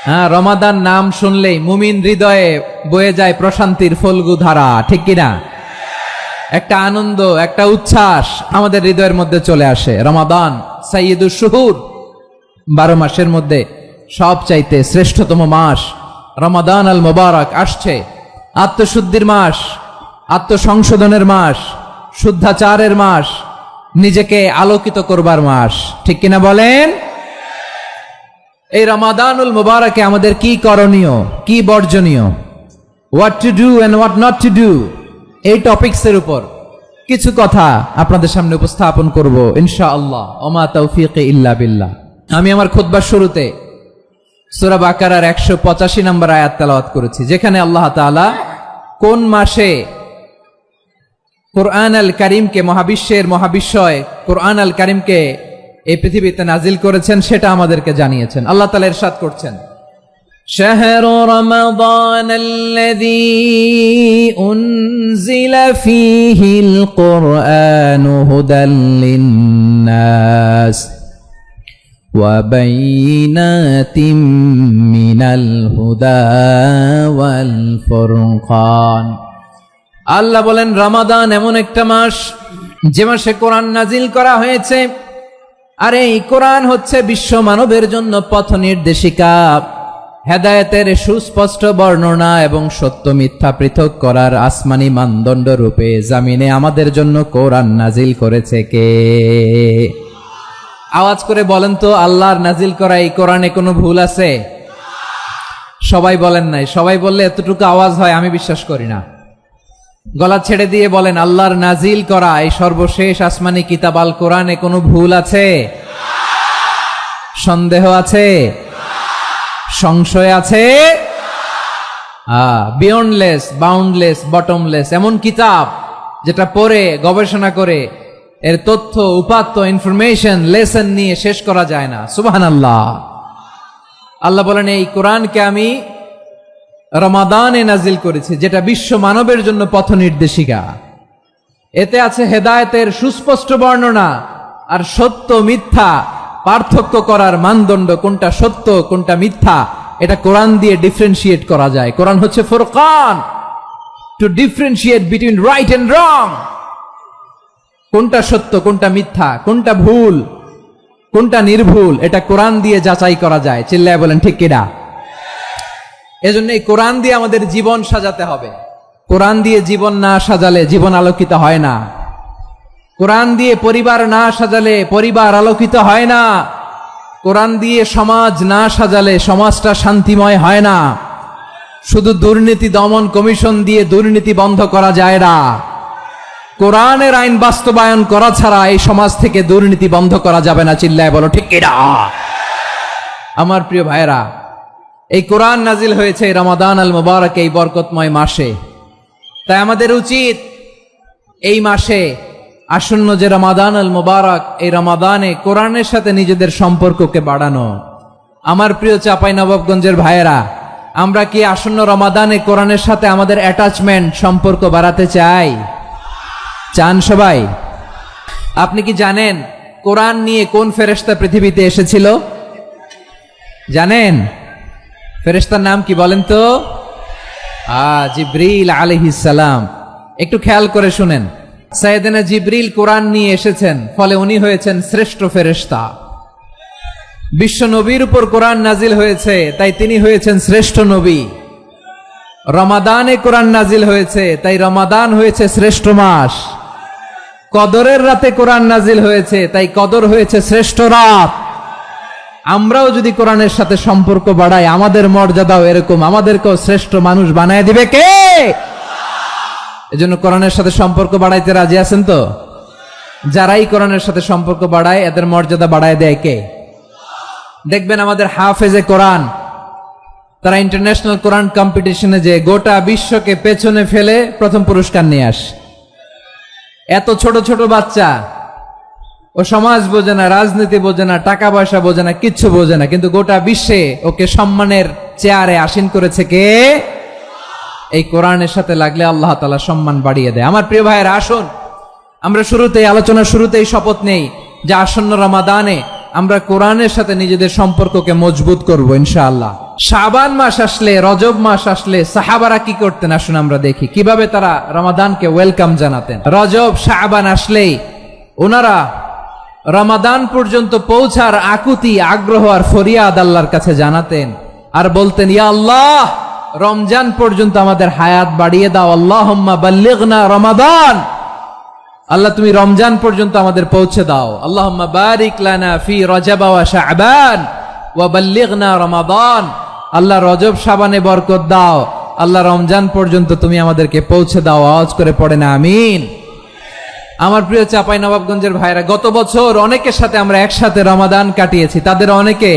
হ্যাঁ, রমাদান নাম শুনলেই মুমিন হৃদয়ে বয়ে যায় প্রশান্তির ফল্গু ধারা, ঠিক কিনা? একটা আনন্দ, একটা উচ্ছ্বাস আমাদের হৃদয়ের মধ্যে চলে আসে। রমাদান সাইয়্যিদুশ শুহুর, 12 মাসের মধ্যে সবচাইতে শ্রেষ্ঠতম মাস রমাদান আল মুবারক আসছে। আত্মশুদ্ধির মাস, আত্মসংশোধনের মাস, শুদ্ধাচারের মাস, নিজেকে আলোকিত করবার মাস, ঠিক কিনা বলেন? এই রমাদানুল মুবারকে আমাদের কি করণীয়, কি বর্জনীয়, what to do and what not to do, এই টপিকসের উপর কিছু কথা আপনাদের সামনে উপস্থাপন করব ইনশাআল্লাহ। ওমা তাওফীকি ইল্লা বিল্লাহ। আমি আমার খুতবার শুরুতে সূরা বাকারার 185 নম্বর আয়াত তেলাওয়াত করেছি, যেখানে আল্লাহ তাআলা কোন মাসে কোরআন আল কারীমকে, মহাবিশ্বের মহাবিশ্বয় কোরআন আল কারীমকে এই পৃথিবীতে নাজিল করেছেন সেটা আমাদেরকে জানিয়েছেন। আল্লাহ তাআলা ইরশাদ করছেন, শাহরু রমাদানাল্লাযী উনজিলা ফীহিল কুরআনু হুদাল লিন্নাস ওয়া বাইনাতিম মিনাল হুদা ওয়াল ফুরকান। আল্লাহ বলেন, রমাদান এমন একটা মাস যে মাসে কোরআন নাজিল করা হয়েছে, আর এই কোরআন হচ্ছে বিশ্ব মানবের জন্য পথ নির্দেশিকা, হেদায়েতের সুস্পষ্ট বর্ণনা এবং সত্য মিথ্যা পৃথক করার আসমানি মানদণ্ড রূপে জামিনে আমাদের জন্য কোরআন নাজিল করেছে কে? আওয়াজ করে বলেন তো, আল্লাহর নাজিল করা এই কোরআনে কোনো ভুল আছে? সবাই বলেন নাই। সবাই বললে এতটুকু আওয়াজ হয় আমি বিশ্বাস করি না। গলা ছেড়ে দিয়ে বলেন, আল্লাহর নাজিল করা এই সর্বশেষ আসমানি কিতাব আল কোরআনে কোনো ভুল আছে? সন্দেহ আছে? সংশয় আছে? বিয়ন্ডলেস, বাউন্ডলেস, বটমলেস, এমন কিতাব যেটা পড়ে গবেষণা করে এর তথ্য, উপাত্ত, ইনফরমেশন, লেসন নিয়ে শেষ করা যায় না। সুবহানাল্লাহ। আল্লাহ বলেন, এই কোরআনকে আমি রমাদানে নাজিল করেছি, যেটা বিশ্ব মানবের জন্য পথ নির্দেশিকা। এতে আছে হেদায়েতের সুস্পষ্ট বর্ণনা, আর সত্য মিথ্যা পার্থক্য করার মানদণ্ড, কোনটা সত্য কোনটা মিথ্যা, এটা কোরআন দিয়ে ডিফারেন্সিয়েট করা যায়। কোরআন হচ্ছে ফুরকান, to differentiate between right and wrong. কোনটা সত্য, কোনটা মিথ্যা, কোনটা ভুল, কোনটা নির্ভুল, এটা কোরআন দিয়ে যাচাই করা যায়। চিল্লায় বলেন ঠিক কিনা? এজন্য এই কোরআন দিয়ে আমাদের জীবন সাজাতে হবে। কোরআন দিয়ে জীবন না সাজালে জীবন আলোকিত হয় না। কোরআন দিয়ে পরিবার না সাজালে পরিবার আলোকিত হয় না। কোরআন দিয়ে সমাজ না সাজালে সমাজটা শান্তিময় হয় না। শুধু দুর্নীতি দমন কমিশন দিয়ে দুর্নীতি বন্ধ করা যায় না। কোরআনের আইন বাস্তবায়ন করা ছাড়া এই সমাজ থেকে দুর্নীতি বন্ধ করা যাবে না। চিল্লায় বলো ঠিক কিনা? আমার প্রিয় ভাইরা, এই কোরআন নাজিল হয়েছে রমাদান আল মুবারক, এই বরকতময় মাসে। তাই আমাদের উচিত এই মাসে আসন্ন যে রমাদান আল মুবারক, এই রমাদানে কোরআনের সাথে নিজেদের সম্পর্ককে বাড়ানো। আমার প্রিয় চাঁপাইনবাবগঞ্জের ভাইয়েরা, আমরা কি আসন্ন রমাদানে কোরআনের সাথে আমাদের অ্যাটাচমেন্ট, সম্পর্ক বাড়াতে চাই? চান সবাই? আপনি কি জানেন কোরআন নিয়ে কোন ফেরেশতা পৃথিবীতে এসেছিল? জানেন? ফেরেশতার নাম কি বলেন তো? জিবরিল আলাইহিস সালাম। একটু খেয়াল করে শুনেন, সাইয়েদনা জিবরিল কোরআন নিয়ে এসেছেন, ফলে উনি হয়েছেন শ্রেষ্ঠ ফেরেশতা। বিশ্ব নবীর উপর কোরআন নাজিল হয়েছে, তাই তিনি হয়েছেন শ্রেষ্ঠ নবী। রমাদানে কোরআন নাজিল হয়েছে, তাই রমাদান হয়েছে শ্রেষ্ঠ মাস। কদরের রাতে কোরআন নাজিল হয়েছে, তাই কদর হয়েছে শ্রেষ্ঠ রাত। আমরাও যদি কোরআনের সাথে সম্পর্ক বাড়াই, আমাদের মর্যাদাও এরকম, আমাদেরকেও শ্রেষ্ঠ মানুষ বানায় দিবে কে? এজন্য কোরআনের সাথে সম্পর্ক বাড়াইতে রাজি আছেন তো? যারাই কোরআনের সাথে সম্পর্ক বাড়ায়, এদের মর্যাদা বাড়ায় দেয় কে? দেখবেন আমাদের হাফেজে কোরআন, তারা ইন্টারন্যাশনাল কোরআন কম্পিটিশনে যে গোটা বিশ্বকে পেছনে ফেলে প্রথম পুরস্কার নিয়ে আসে। এত ছোট ছোট বাচ্চা, ও সমাজ বোঝে না, রাজনীতি বোঝে না, টাকা পয়সা বোঝে না, কিচ্ছু বোঝে না, কিন্তু গোটা বিশ্বে ওকে সম্মানের চেয়ারে আসীন করেছে কে? এই কোরআনের সাথে লাগলে আল্লাহ তাআলা সম্মান বাড়িয়ে দেয়। আমার প্রিয় ভাইয়েরা, আসুন আমরা আলোচনার শুরুতেই শপথ নেই যে আসন্ন রমাদানে আমরা কোরআনের সাথে নিজেদের সম্পর্ককে মজবুত করব ইনশাআল্লাহ। শাবান মাস আসলে, রজব মাস আসলে সাহাবারা কি করতেন আসুন আমরা দেখি কিভাবে তারা রমাদানকে ওয়েলকাম জানাতেন। রজব শাবান আসলেই ওনারা রমাদান পর্যন্ত পৌঁছার আকুতি, আগ্রহ আর ফরিয়াদ আল্লাহর কাছে জানাতেন আর বলতেন, ইয়া আল্লাহ, রমজান পর্যন্ত আমাদের হায়াত বাড়িয়ে দাও। আল্লাহুম্মা বাল্লিগনা রমাদান, আল্লাহ তুমি রমজান পর্যন্ত আমাদের পৌঁছে দাও। আল্লাহুম্মা বারিক লানা ফি রজব ওয়া শাবান ওয়া বাল্লিগনা রমাদান, আল্লাহ রজব শাবানে বরকত দাও, আল্লাহ রমজান পর্যন্ত তুমি আমাদেরকে পৌঁছে দাও। আওয়াজ করে পড়েন আমিন। আমার প্রিয় চাঁপাইনবাবগঞ্জের ভাইরা, গত বছর অনেকের সাথে আমরা একসাথে রমাদান কাটিয়েছি, তাদের অনেকে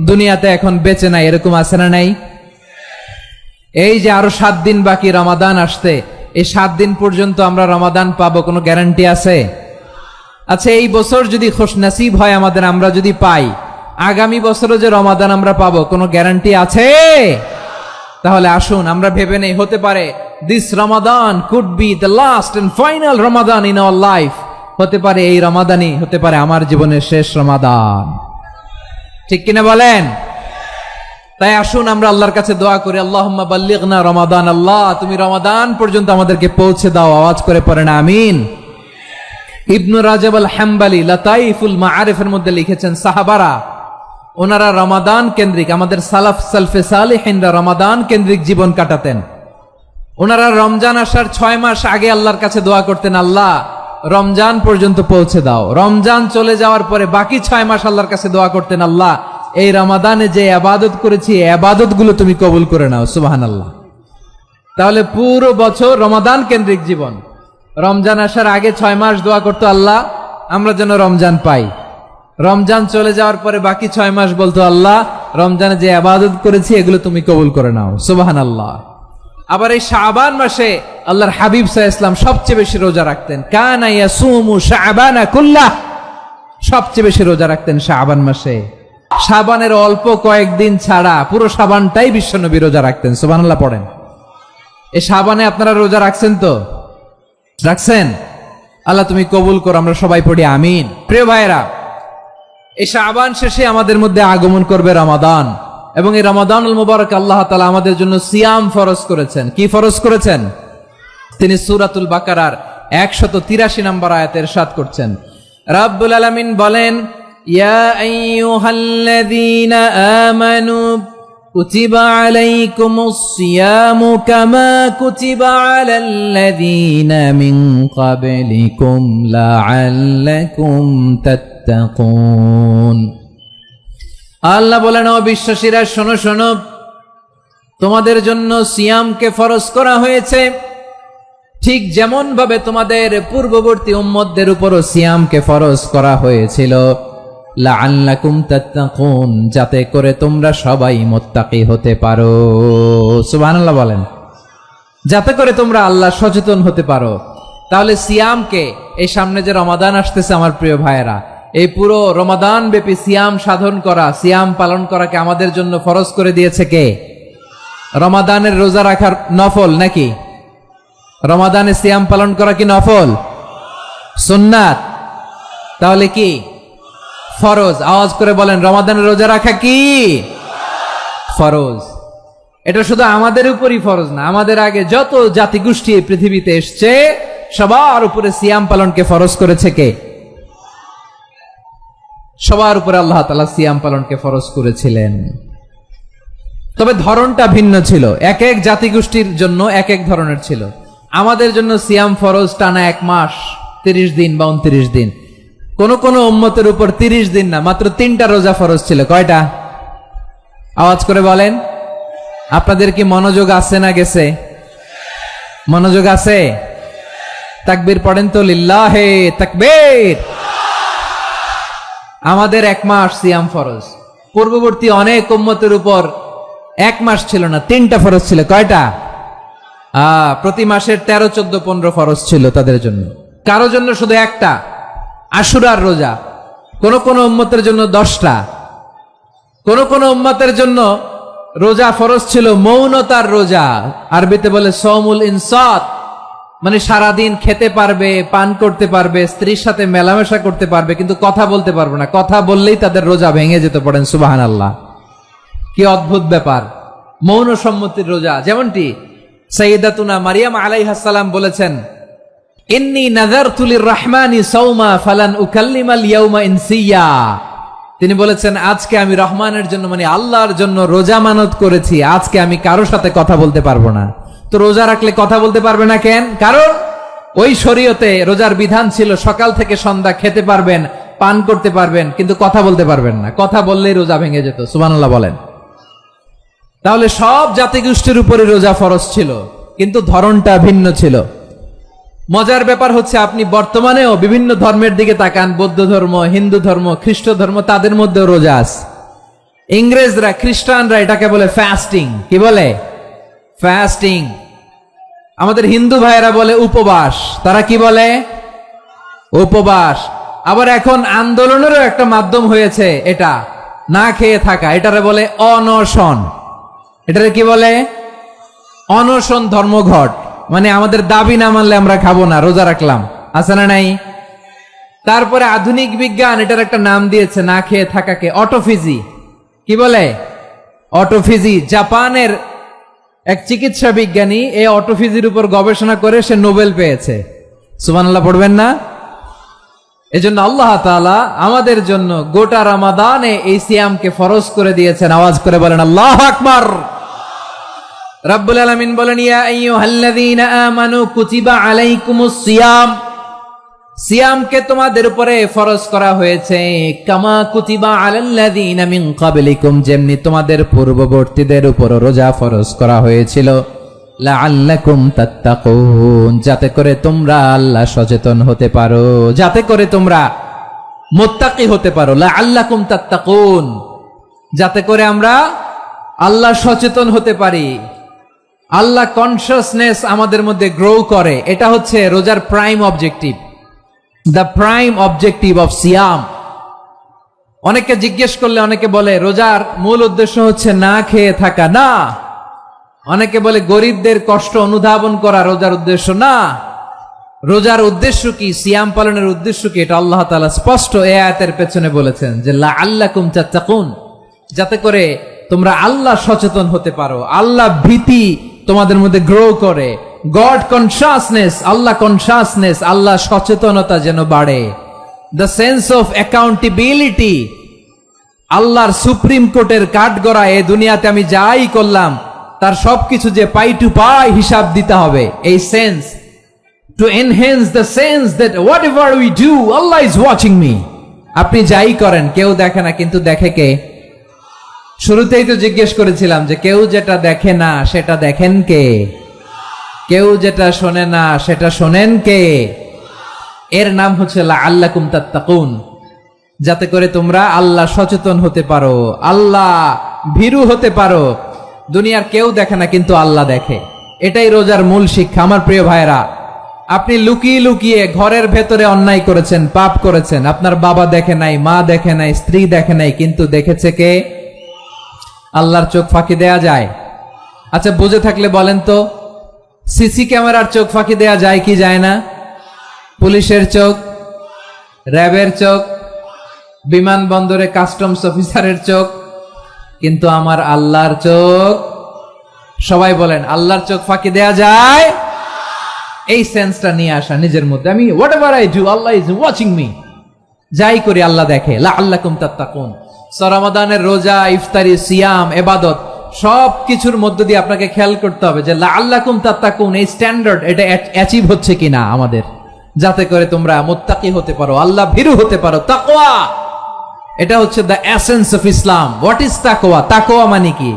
দুনিয়াতে এখন বেঁচে নাই, এরকম আছে না নাই? এই যে আরো 7 দিন বাকি রমাদান আসতে, এই 7 দিন পর্যন্ত আমরা রমাদান পাবো, কোনো গ্যারান্টি আছে? আচ্ছা, এই বছর যদি খুশনসিব হয় আমাদের, আমরা যদি পাই, আগামী বছরও যে রমাদান আমরা পাবো, কোনো গ্যারান্টি আছে? তাহলে আসুন আমরা ভেবে নেই, হতে পারে this Ramadan could be the last and final Ramadan in our life. হতে পারে এই রমাদানই হতে পারে আমার জীবনের শেষ রমাদান। ঠিক কিনা বলেন? তাই আসুন আমরা আল্লাহর কাছে দোয়া করি, আল্লাহুম্মা বাল্লিগনা রমাদান, আল্লাহ তুমি রমাদান পর্যন্ত আমাদেরকে পৌঁছে দাও। আওয়াজ করে পড়েন আমিন। ইবনু রাজব আল হাম্বলি লাতাইফুল মাআরিফের মধ্যে লিখেছেন, সাহাবারা ওনারা রমাদান কেন্দ্রিক, আমাদের সালাফ সালফে সালিহিনরা রমাদান কেন্দ্রিক জীবন কাটাতেন। ওনারা রমজান আসার 6 মাস আগে আল্লাহর কাছে দোয়া করতেন, আল্লাহ রমজান পর্যন্ত পৌঁছে দাও। রমজান চলে যাওয়ার পরে বাকি 6 মাস আল্লাহর কাছে দোয়া করতেন, আল্লাহ এই রমাদানে যে ইবাদত করেছি এই ইবাদতগুলো তুমি কবুল করে নাও। সুবহানাল্লাহ। তাহলে পুরো বছর রমাদান কেন্দ্রিক জীবন। রমজান আসার আগে 6 মাস দোয়া করতো, আল্লাহ আমরা যেন রমজান পাই। রমজান চলে যাওয়ার পরে বাকি 6 মাস বলতো, আল্লাহ রমজানে যে ইবাদত করেছি এগুলো তুমি কবুল করে নাও। সুবহানাল্লাহ। আবার এই শাবান মাসে আল্লাহর হাবিব সাল্লাল্লাহু আলাইহি ওয়াসাল্লাম সবচেয়ে বেশি রোজা রাখতেন। কানা ইয়াসুমু শাবানা কুল্লাহ, সবচেয়ে বেশি রোজা রাখতেন শাবান মাসে। শাবানের অল্প কয়েকদিন ছাড়া পুরো শাবানটাই বিশ্বনবী রোজা রাখতেন। সুবহানাল্লাহ পড়েন। এই শাবানে আপনারা রোজা রাখছেন তো? রাখছেন? আল্লাহ তুমি কবুল করো, আমরা সবাই পড়ি আমিন। প্রিয় ভাইরা, এই শাবান শেষে আমাদের মধ্যে আগমন করবে রমাদান, এবং এই রমাদানুল মুবারক আল্লাহ তাআলা আমাদের জন্য সিয়াম ফরজ করেছেন। কি ফরজ করেছেন? তিনি সূরাতুল বাকারার 183 নম্বর আয়াতে ইরশাদ করছেন, রাব্বুল আলামিন বলেন, ইয়া আইয়ুহাল্লাযীনা আমানু কুতিবা আলাইকুমুস সিয়ামু কামা কুতিবা আলাল্লাযীনা মিন ক্বাবলিকুম লাআল্লাকুম তাত্তাকুন। আল্লাহ বলেন, ও বিশ্বাসীরা শোনো শোনো, তোমাদের জন্য সিয়ামকে ফরজ করা হয়েছে, ঠিক যেমন ভাবে তোমাদের পূর্ববর্তী উম্মতদের উপরও সিয়ামকে ফরজ করা হয়েছিল, লাআল্লাকুম তাত্তাকুন, যাতে করে তোমরা সবাই মুত্তাকি হতে পারো। সুবহানাল্লাহ বলেন, যাতে করে তোমরা আল্লাহ সচেতন হতে পারো। তাহলে সিয়ামকে, এই সামনে যে রমাদান আসতেছে আমার প্রিয় ভাইয়েরা, এই পুরো রমাদান ব্যাপী সিয়াম সাধন করা, সিয়াম পালন করাকে আমাদের জন্য ফরজ করে দিয়েছে কে? রমাদানের রোজা রাখার নফল নাকি? রমাদানে সিয়াম পালন করা কি নফল? সুন্নাত। তাহলে কি ফরজ? আওয়াজ করে বলেন, রমাদানের রোজা রাখা কি ফরজ? এটা শুধু আমাদের উপরই ফরজ না, আমাদের আগে যত জাতিগোষ্ঠী এই পৃথিবীতে এসছে সবার উপরে সিয়াম পালনকে ফরজ করেছে কে? সবার উপরে আল্লাহ তাআলা সিয়াম পালনকে ফরজ করেছিলেন। তবে ধরনটা ভিন্ন ছিল, এক এক জাতিগোষ্ঠীর জন্য এক এক ধরনের ছিল। আমাদের জন্য সিয়াম ফরজ টানা 1 মাস 30 দিন বা 29 দিন। কোন কোন উম্মতের উপর 30 দিন না, মাত্র 3টা রোজা ফরজ ছিল। কয়টা? আওয়াজ করে বলেন। আপনাদের কি মনোযোগ আছে না গেছে? মনোযোগ আছে? তাকবীর পড়েন তো, লিল্লাহে তাকবীর। আমাদের 1 মাস সিয়াম ফরজ। পূর্ববর্তী অনেক উম্মতের উপর 1 মাস ছিল না, 3টা ফরজ ছিল। কয়টা? প্রতি মাসের 13, 14, 15 ফরজ ছিল তাদের জন্য। কারো জন্য শুধু একটা, আশুরার রোজা। কোন কোন উম্মতের জন্য 10টা। কোন কোন উম্মতের জন্য রোজা ফরজ ছিল মৌনতার রোজা, আরবিতে বলে সওমুল ইনসাত, মানে সারাদিন খেতে পারবে, পান করতে পারবে, স্ত্রীর সাথে মেলামেশা করতে পারবে, কিন্তু কথা বলতে পারবে না। কথা বললেই তাদের রোজা ভেঙে যেত। পড়েন সুবহানাল্লাহ। কি অদ্ভুত ব্যাপার, মৌন সম্মতির রোজা। যেমনটি সাইয়্যিদাতুনা মারিয়াম আলাইহাস সালাম বলেছেন, ইন্নী নাযারতু লির-রাহমানি সাওমা ফালান উকাল্লিমাল ইয়াওমা ইনসিয়া। তিনি বলেছেন, আজকে আমি রহমানের জন্য মানে আল্লাহর জন্য রোজা মানত করেছি, আজকে আমি কারোর সাথে কথা বলতে পারবো না। তো রোজা রাখলে কথা বলতে পারবে না কেন? কারণ ওই শরীয়তে রোজার বিধান ছিল সকাল থেকে সন্ধ্যা খেতে পারবেন, পান করতে পারবেন, কিন্তু কথা বলতে পারবেন না। কথা বললেই রোজা ভেঙে যেত। সুবহানাল্লাহ বলেন। তাহলে সব জাতিগোষ্ঠীর উপরে রোজা ফরজ ছিল, কিন্তু ধরনটা ভিন্ন ছিল। মজার ব্যাপার হচ্ছে, আপনি বর্তমানেও বিভিন্ন ধর্মের দিকে তাকান, বৌদ্ধ ধর্ম, হিন্দু ধর্ম, খ্রিস্ট ধর্ম, তাদের মধ্যেও রোজা আছে। ইংরেজরা, খ্রিস্টানরা এটাকে বলে ফাস্টিং। কি বলে? ফাস্টিং। আমাদের হিন্দু ভাইয়েরা বলে উপবাস। তারা কি বলে? উপবাস। আবার এখন আন্দোলনেরও একটা মাধ্যম হয়েছে এটা, না খেয়ে থাকা। এটারে বলে অনশন। এটারে কি বলে? অনশন ধর্মঘট। মানে আমাদের দাবি না মানলে আমরা খাবো না, রোজা রাখলাম। আছে না নাই? তারপরে আধুনিক বিজ্ঞান এটার একটা নাম দিয়েছে না খেয়ে থাকাকে, অটোফিজি। কি বলে? অটোফিজি। জাপানের এক চিকিৎসা বিজ্ঞানী এই অটোফিজির উপর গবেষণা করে সে নোবেল পেয়েছে। সুবহানাল্লাহ পড়বেন না? এজন্য আল্লাহ তাআলা আমাদের জন্য গোটা রমাদানে এই সিয়ামকে ফরজ করে দিয়েছেন। আওয়াজ করে বলেন আল্লাহু আকবার। রাব্বুল আলামিন বলেন, ইয়া আইয়ুহাল্লাযীনা আমানু কুতিবা আলাইকুমুস সিয়াম। সিয়ামকে তোমাদের উপরে ফরজ করা হয়েছে, কামা কুতিবা আলাল্লাযীনা মিন ক্বাবলিকুম, যেমনি তোমাদের পূর্ববর্তীদের উপর রোজা ফরজ করা হয়েছিল, লাআল্লাকুম তাত্তাকুন, যাতে করে তোমরা আল্লাহ সচেতন হতে পারো, যাতে করে তোমরা মুত্তাকি হতে পারো। লাআল্লাকুম তাত্তাকুন, যাতে করে আমরা আল্লাহ সচেতন হতে পারি, আল্লাহ কনসিয়াসনেস আমাদের মধ্যে গ্রো করে। এটা হচ্ছে রোজার prime objective, the prime objective of সিয়াম। অনেকে জিজ্ঞেস করলে অনেকে বলে রোজার মূল উদ্দেশ্য হচ্ছে না খেয়ে থাকা। না। অনেকে বলে গরিবদের কষ্ট অনুধাবন করা রোজার উদ্দেশ্য। না। রোজার উদ্দেশ্য কি, সিয়াম পালনের উদ্দেশ্য কি, এটা আল্লাহ তাআলা স্পষ্ট এই আয়াতের পেছনে বলেছেন যে লাআল্লাকুম তাত্তাকুন, যাতে করে তোমরা আল্লাহ সচেতন হতে পারো, আল্লাহ ভীতি তোমাদের মধ্যে গ্রো করে, গড কনসিয়াসনেস, আল্লাহ কনসিয়াসনেস, আল্লাহ সচেতনতা যেন বাড়ে, দ্য সেন্স অফ অ্যাকাউন্টেবিলিটি। আল্লাহর সুপ্রিম কোর্টের কাঠগড়া এই দুনিয়াতে আমি যাই করলাম তার সবকিছু যে পাই টু পাই হিসাব দিতে হবে, এই sense, to enhance the sense that what ever we do Allah is watching me. আপনি যাই করেন কেউ দেখে না, কিন্তু দেখে কে? শুরুতেই তো জিজ্ঞেস করেছিলাম যে কেউ যেটা দেখে না সেটা দেখেন কে? কেউ যেটা শোনে না সেটা শোনেন কে? এর নাম হচ্ছে লাআল্লাকুম তাত্তাকুন, যাতে করে তোমরা আল্লাহ সচেতন হতে পারো, আল্লাহ ভীরু হতে পারো। দুনিয়ার কেউ দেখে না, কিন্তু আল্লাহ দেখে। এটাই রোজার মূল শিক্ষা। আমার প্রিয় ভাইরা, আপনি লুকিয়ে লুকিয়ে ঘরের ভেতরে অন্যায় করেছেন, পাপ করেছেন, আপনার বাবা দেখে নাই, মা দেখে নাই, স্ত্রী দেখে নাই, কিন্তু দেখেছে কে? আল্লাহর চোখ ফাঁকি দেয়া যায়? আচ্ছা, বুঝে থাকলে বলেন তো, সিসি ক্যামেরার চোখ ফাঁকি দেয়া যায় কি যায় না? পুলিশের চোখ, র্যাবের চোখ, বিমানবন্দরে কাস্টমস অফিসারের চোখ, কিন্তু আমার আল্লাহর চোখ? সবাই বলেন, আল্লাহর চোখ ফাঁকি দেয়া যায়? এই সেন্সটা নিয়ে আসা নিজের মধ্যে, আমি what ever I do Allah is watching me, যাই করি আল্লাহ দেখে। লাআল্লাকুম তাত্তাকুন। রমাদানের রোজা, ইফতারি, সিয়াম, ইবাদত সব কিছুর মধ্য দিয়ে আপনাকে খেয়াল করতে হবে যে লাআল্লাকুম তাত্তাকুন এই স্ট্যান্ডার্ড এটা অ্যাচিভ হচ্ছে কিনা আমাদের, যাতে করে তোমরা মুত্তাকি হতে পারো, আল্লাহ ভীরু হতে পারো। তাকওয়া, এটা হচ্ছে the essence of Islam. What is তাকওয়া? তাকওয়া মানে কি?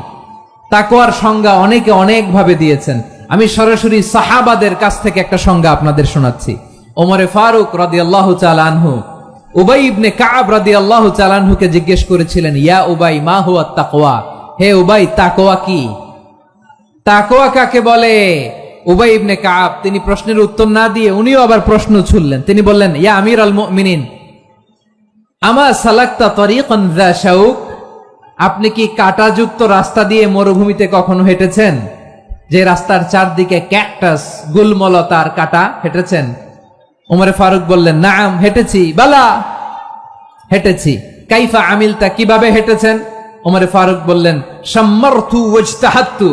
তাকওয়ার সংজ্ঞা অনেকে অনেক ভাবে দিয়েছেন। আমি সরাসরি সাহাবাদের কাছ থেকে একটা সংজ্ঞা আপনাদের শোনাচ্ছি। ওমরে ফারুক রাদিয়াল্লাহু তাআলা আনহু উবাই ইবনে কাব রাদিয়াল্লাহু তাআলা আনহুকে জিজ্ঞেস করেছিলেন, ইয়া উবাই মা হুয়া তাকওয়া? হে উবাই, তাকওয়া কি? তাকওয়া কাকে বলে? উবাই ইবনে কাব তিনি প্রশ্নের উত্তর না দিয়ে উনিও আবার প্রশ্ন ছুড়লেন। তিনি বললেন, ইয়া আমিরাল মুমিনিন, আমা সালাকতা তরিকান যা শাউক? আপনি কি কাঁটাযুক্ত রাস্তা দিয়ে মরুভূমিতে কখনো হেঁটেছেন? যে রাস্তার চারদিকে ক্যাকটাস, গুলমলতার কাঁটা, হেঁটেছেন? ওমরে ফারুক বললেন, নাম, হেঁটেছি। বালা, হেঁটেছি। কাইফা আমিলতা, কিভাবে হেঁটেছেন? ওমরে ফারুক বললেন, শাম্মারতু ওয়াজতাহাত্তু,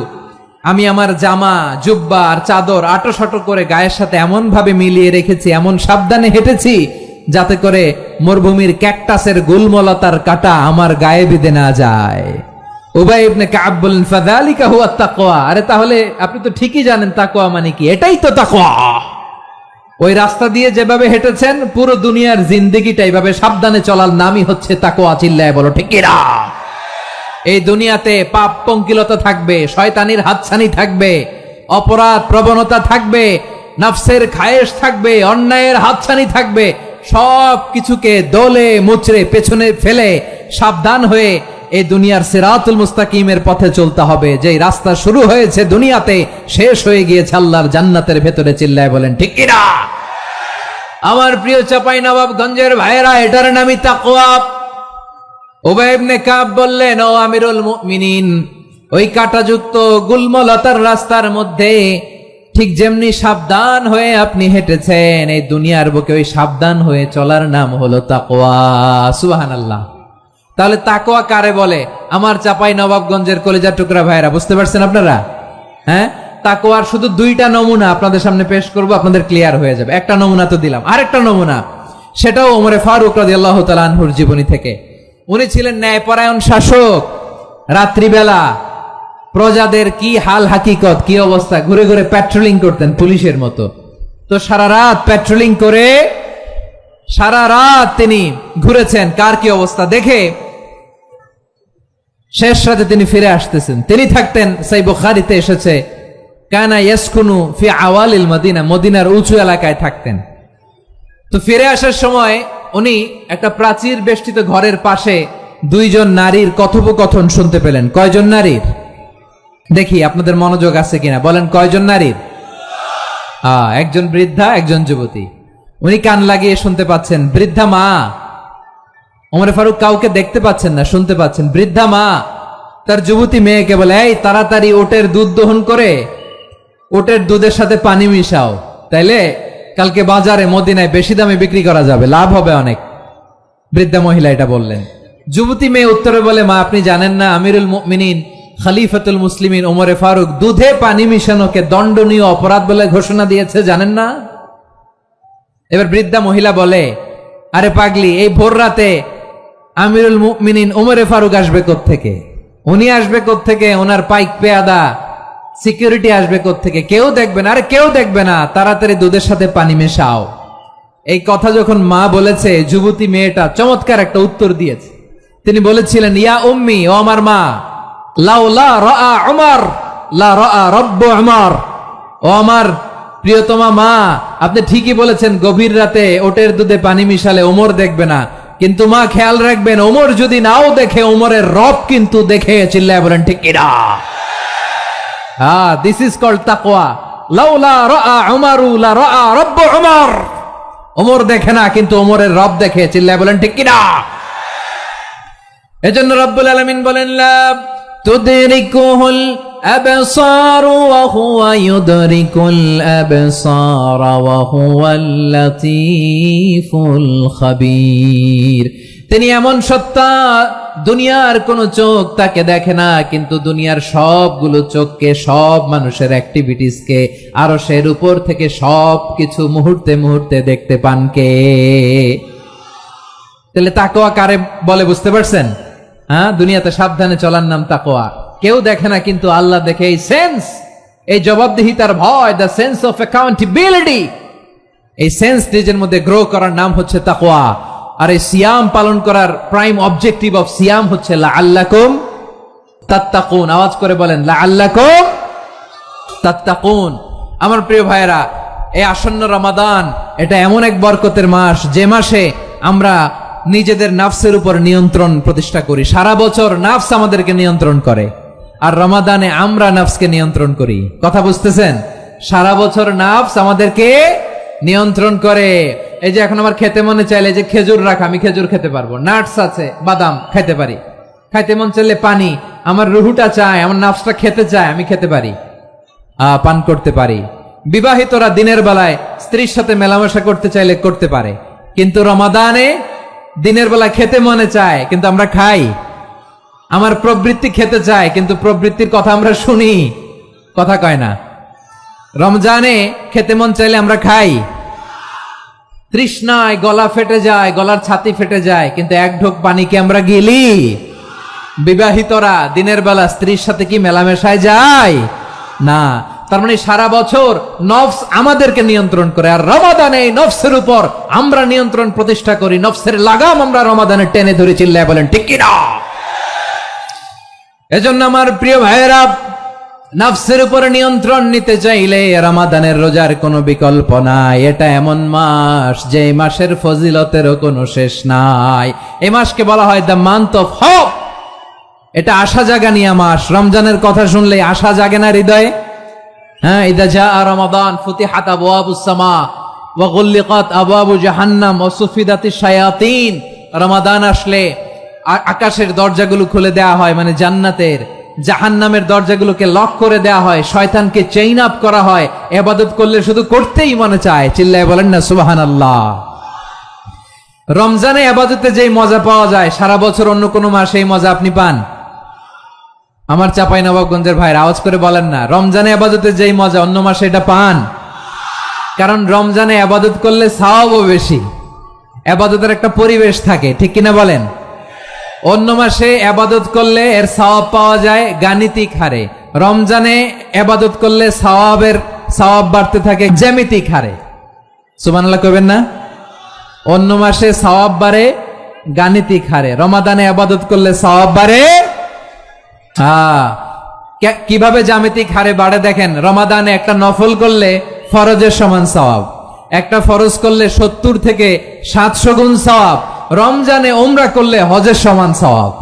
আমি আমার জামা, জুব্বা আর চাদর আটোসাটো করে গায়ের সাথে এমন ভাবে মিলিয়ে রেখেছি, এমন সাবধানে হেঁটেছি যাতে করে মরুভূমির ক্যাকটাসের গুলমলতার কাঁটা আমার গায়ে বিঁধে না যায়। উবাই ইবনে কাব বললেন, ফাযালিকা হুয়া তাকওয়া, আরে তাহলে আপনি তো ঠিকই জানেন তাকওয়া মানে কি, এটাই তো তাকওয়া। ওই রাস্তা দিয়ে যেভাবে হেঁটেছেন পুরো দুনিয়ার জিন্দেগিটা এইভাবে সাবধানে চলার নামই হচ্ছে তাকওয়া। চিল্লায় বলো ঠিক কিনা? এই দুনিয়াতে পাপ পঙ্কিলতা থাকবে, শয়তানির হাতছানি থাকবে, অপরাধ প্রবণতা থাকবে, নফসের খায়েশ থাকবে, অন্যায়ের হাতছানি থাকবে, সব কিছুকে দলে মুচড়ে পেছনে ফেলে সাবধান হয়ে এই দুনিয়ার সিরাতুল মুস্তাকিমের পথে চলতে হবে। যেই রাস্তা শুরু হয়েছে দুনিয়াতে শেষ হয়ে গিয়েছে আল্লাহর জান্নাতের ভেতরে। চিল্লায় বলেন ঠিক কিনা? আমার প্রিয় চাঁপাইনবাবগঞ্জের ভাইয়েরা, এটার নামই তাকওয়া। উবাই ইবনে কাব বললেন, ও আমিরুল মুমিনিন, ওই কাঁটাযুক্ত গুলমলতার রাস্তার মধ্যে ঠিক যেমনি সাবধান হয়ে আপনি হেঁটেছেন, এই দুনিয়ার বুকে ওই সাবধান হয়ে চলার নাম হলো তাকওয়া। সুবহানাল্লাহ। তাহলে তাকওয়া কারে বলে? আমার চাঁপাইনবাবগঞ্জের কলিজা টুকরা ভাইয়েরা, বুঝতে পারছেন আপনারা? হ্যাঁ, তাকওয়ার শুধু দুইটা নমুনা আপনাদের সামনে পেশ করব, আপনাদের ক্লিয়ার হয়ে যাবে। একটা নমুনা তো দিলাম, আরেকটা নমুনা, সেটাও ওমরে ফারুক রাদিয়াল্লাহু তাআলা আনহুর জীবনী থেকে। উনি ছিলেন ন্যায়পরায়ণ শাসক। রাত্রিবেলা প্রজাদের কি হাল হাকিকত, কি অবস্থা, ঘুরে ঘুরে প্যাট্রোলিং করতেন পুলিশের মতো। তো সারা রাত প্যাট্রোলিং করে সারা রাত তিনি ঘুরেছেন কার কি অবস্থা দেখে। শেষ রাতে তিনি ফিরে আসতেছেন। তিনি থাকতেন, সাই বুখারীতে এসেছে, কানা ইয়াসকুনু ফি আওয়ালিল মদিনা, মদিনার উঁচু এলাকায় থাকতেন। তো ফিরে আসার সময় উনি একটা প্রাচীর বেষ্টিত ঘরের পাশে দুইজন নারীর কথোপকথন শুনতে পেলেন। কয়জন নারীর? দেখি আপনাদের মনোযোগ আছে কিনা, বলেন কয়জন নারীর? একজন বৃদ্ধা, একজন যুবতী। উনি কান লাগিয়ে শুনতে পাচ্ছেন। বৃদ্ধা মা, ওমর ফারুক কাউকে দেখতে পাচ্ছেন না, শুনতে পাচ্ছেন। বৃদ্ধা মা তার যুবতী মেয়েকে বলে, এই তাড়াতাড়ি ওটের দুধ দহন করে ওটের দুধের সাথে পানি মিশাও, তাইলে কালকে বাজারে মদিনায় বেশি দামে বিক্রি করা যাবে, লাভ হবে অনেক। বৃদ্ধা মহিলা এটা বললেন। যুবতী মেয়ে উত্তরে বলে, মা আপনি জানেন না আমিরুল মুমিনিন খলিফাতুল মুসলিমিন ওমরে ফারুক দুধে পানি মিশানোকে দণ্ডনীয় অপরাধ বলে ঘোষণা দিয়েছে, জানেন না? এবার বৃদ্ধা মহিলা বলে, আরে পাগলি, এই ভোর রাতে আমিরুল মুমিনিন ওমরে ফারুক আসবে কোত্থেকে? উনি আসবে কোত্থেকে? ওনার পাইক পেয়াদা সিকিউরিটি আসবে কোত্থেকে? কেউ দেখবে না। আরে কেউ দেখবে না, তাড়াতাড়ি দুধের সাথে পানি মেশাও। এই কথা যখন মা বলেছে, যুবতী মেয়েটা চমৎকার একটা উত্তর দিয়েছে। তিনি বলেছিলেন, ইয়া উম্মি, ও আমার মা, লাউলা রাআ উমর লা রাআ রব্বু উমর, ও আমার প্রিয়তমা মা, আপনি ঠিকই বলেছেন, গভীর রাতে ওটের দুধে পানি মিশালে ওমর দেখবে না, কিন্তু মা খেয়াল রাখবেন, ওমর যদি নাও দেখে, ওমরের রব কিন্তু দেখে। চিল্লায় বলেন ঠিক কিনা? দিস ইজ কল্ড তাকওয়া। লাউলা রাআ উমরু লা রাআ রব্বু উমর, ওমর দেখে না কিন্তু ওমরের রব দেখে। চিল্লায় বলেন ঠিক কিনা? এজন্য রব্বুল আলামিন বলেন, লা তুদরিকুহুল আবসার ওয়া হুয়া ইউদরিকুল আবসার ওয়া হুয়াল লাতীফুল খাবীর। তিনি এমন সত্তা, দুনিয়ার কোন চোখ তাকে দেখে না, কিন্তু দুনিয়ার সবগুলো চোখকে, সব মানুষের অ্যাক্টিভিটিসকে আরশের উপর থেকে সব কিছু মুহূর্তে মুহূর্তে দেখতে পান কে? তাহলে তাকওয়া কারে বলে বুঝতে পারছেন? দুনিয়াতে সাবধানে চলার নাম তাকওয়া। কেউ দেখে না কিন্তু আল্লাহ দেখে। এই সেন্স, এই জবাবদিহিতার ভয়, দ্য সেন্স অফ অ্যাকাউন্টেবিলিটি, এই সেন্স নিজের মধ্যে গ্রো করার নাম হচ্ছে তাকওয়া। আর এই সিয়াম পালন করার প্রাইম অবজেক্টিভ অফ সিয়াম হচ্ছে লাআল্লাকুম তাত্তাকুন। আওয়াজ করে বলেন, লাআল্লাকুম তাত্তাকুন। আমার প্রিয় ভাইয়েরা, এই আসন্ন রমাদান, এটা এমন এক বরকতের মাস, যে মাসে আমরা নিজেদের নাফসের উপর নিয়ন্ত্রণ প্রতিষ্ঠা করি। সারা বছর নাফস আমাদেরকে নিয়ন্ত্রণ করে, আর রমাদানে আমরা নাফসকে নিয়ন্ত্রণ করি। কথা বুঝতেছেন? সারা বছর নাফস আমাদেরকে নিয়ন্ত্রণ করে। এই যে এখন আমার খেতে মনে চাইলে যে খেজুর রাখ, আমি খেজুর খেতে পারবো, নাটস আছে, বাদাম খেতে পারি। খাইতে মন চাইলে পানি, আমার রুহুটা চায়, আমার নাফসটা খেতে চায়, আমি খেতে পারি, পান করতে পারি। বিবাহিতরা দিনের বেলায় স্ত্রীর সাথে মেলামেশা করতে চাইলে করতে পারে, কিন্তু রমাদানে দিনের বেলা খেতে মনে চায়, কিন্তু আমরা খাই? আমার প্রবৃত্তি খেতে চায়, কিন্তু প্রবৃত্তির কথা আমরা শুনি, কথা কয় না। রমজানে খেতে মন চাইলে আমরা খাই, তৃষ্ণায় গলা ফেটে যায়, গলার ছাতি ফেটে যায়, কিন্তু এক ঢোক পানি কি আমরা গিলি? বিবাহিতরা দিনের বেলা স্ত্রীর সাথে কি মেলামেশায় যায় না? তার মানে সারা বছর নফস আমাদেরকে নিয়ন্ত্রণ করে, আর রমাদানে এই নফসের উপর আমরা নিয়ন্ত্রণ প্রতিষ্ঠা করি। নফসের লাগাম আমরা রমাদানে টেনে ধরে, চিল্লায় বলেন ঠিক কিনা? এজন্য আমার প্রিয় ভাইয়েরা, নফসের উপরে নিয়ন্ত্রণ নিতে চাইলে রমাদানের রোজার কোনো বিকল্প নাই। এটা এমন মাস যে মাসের ফজিলতেরও কোনো শেষ নাই। এই মাসকে বলা হয় দ্য মান্থ অফ হোপ। এটা আশা জাগানিয়া মাস। রমজানের কথা শুনলে আশা জাগে না হৃদয়ে? হ্যাঁ, ইদা জাআ রমাদান ফুতিহাত আবওয়াবুস সামা ওয়া গুল্লিকাত আবওয়াবু জাহান্নাম ওয়া সুফিদাতিশ শায়াতিন। রমাদান আসলে আকাশের দরজাগুলো খুলে দেয়া হয়, মানে জান্নাতের। জাহান্নামের দরজাগুলোকে লক করে দেয়া হয়, শয়তানকে চেইন আপ করা হয়। ইবাদত করলে শুধু করতেই মনে চায়, চিল্লায় বলেন না সুবহানাল্লাহ। রমজানে ইবাদতে যেই মজা পাওয়া যায়, সারা বছর অন্য কোনো মাসে এই মজা আপনি পান? আমার চাঁপাইনবাবগঞ্জের ভাইরা আওয়াজ করে বলেন না, রমজানে ইবাদতে যেই মজা অন্য মাসে এটা পান? কারণ রমজানে ইবাদত করলে সওয়াবও বেশি, ইবাদতের একটা পরিবেশ থাকে, ঠিক কিনা বলেন? অন্য মাসে ইবাদত করলে এর সওয়াব পাওয়া যায় গাণিতিক হারে, রমজানে ইবাদত করলে সওয়াব বাড়তে থাকে জ্যামিতিক হারে। সুবহানাল্লাহ কইবেন না? অন্য মাসে সওয়াব বাড়ে গাণিতিক হারে, রমাদানে ইবাদত করলে সওয়াব বাড়ে। কিভাবে জ্যামিতিক হারে বাড়ে দেখেন, রমাদানে একটা নফল করলে ফরজের সমান সওয়াব, একটা ফরজ করলে 70 থেকে 700 গুণ সওয়াব, রমজানে উমরা করলে হজের সমান সওয়াব।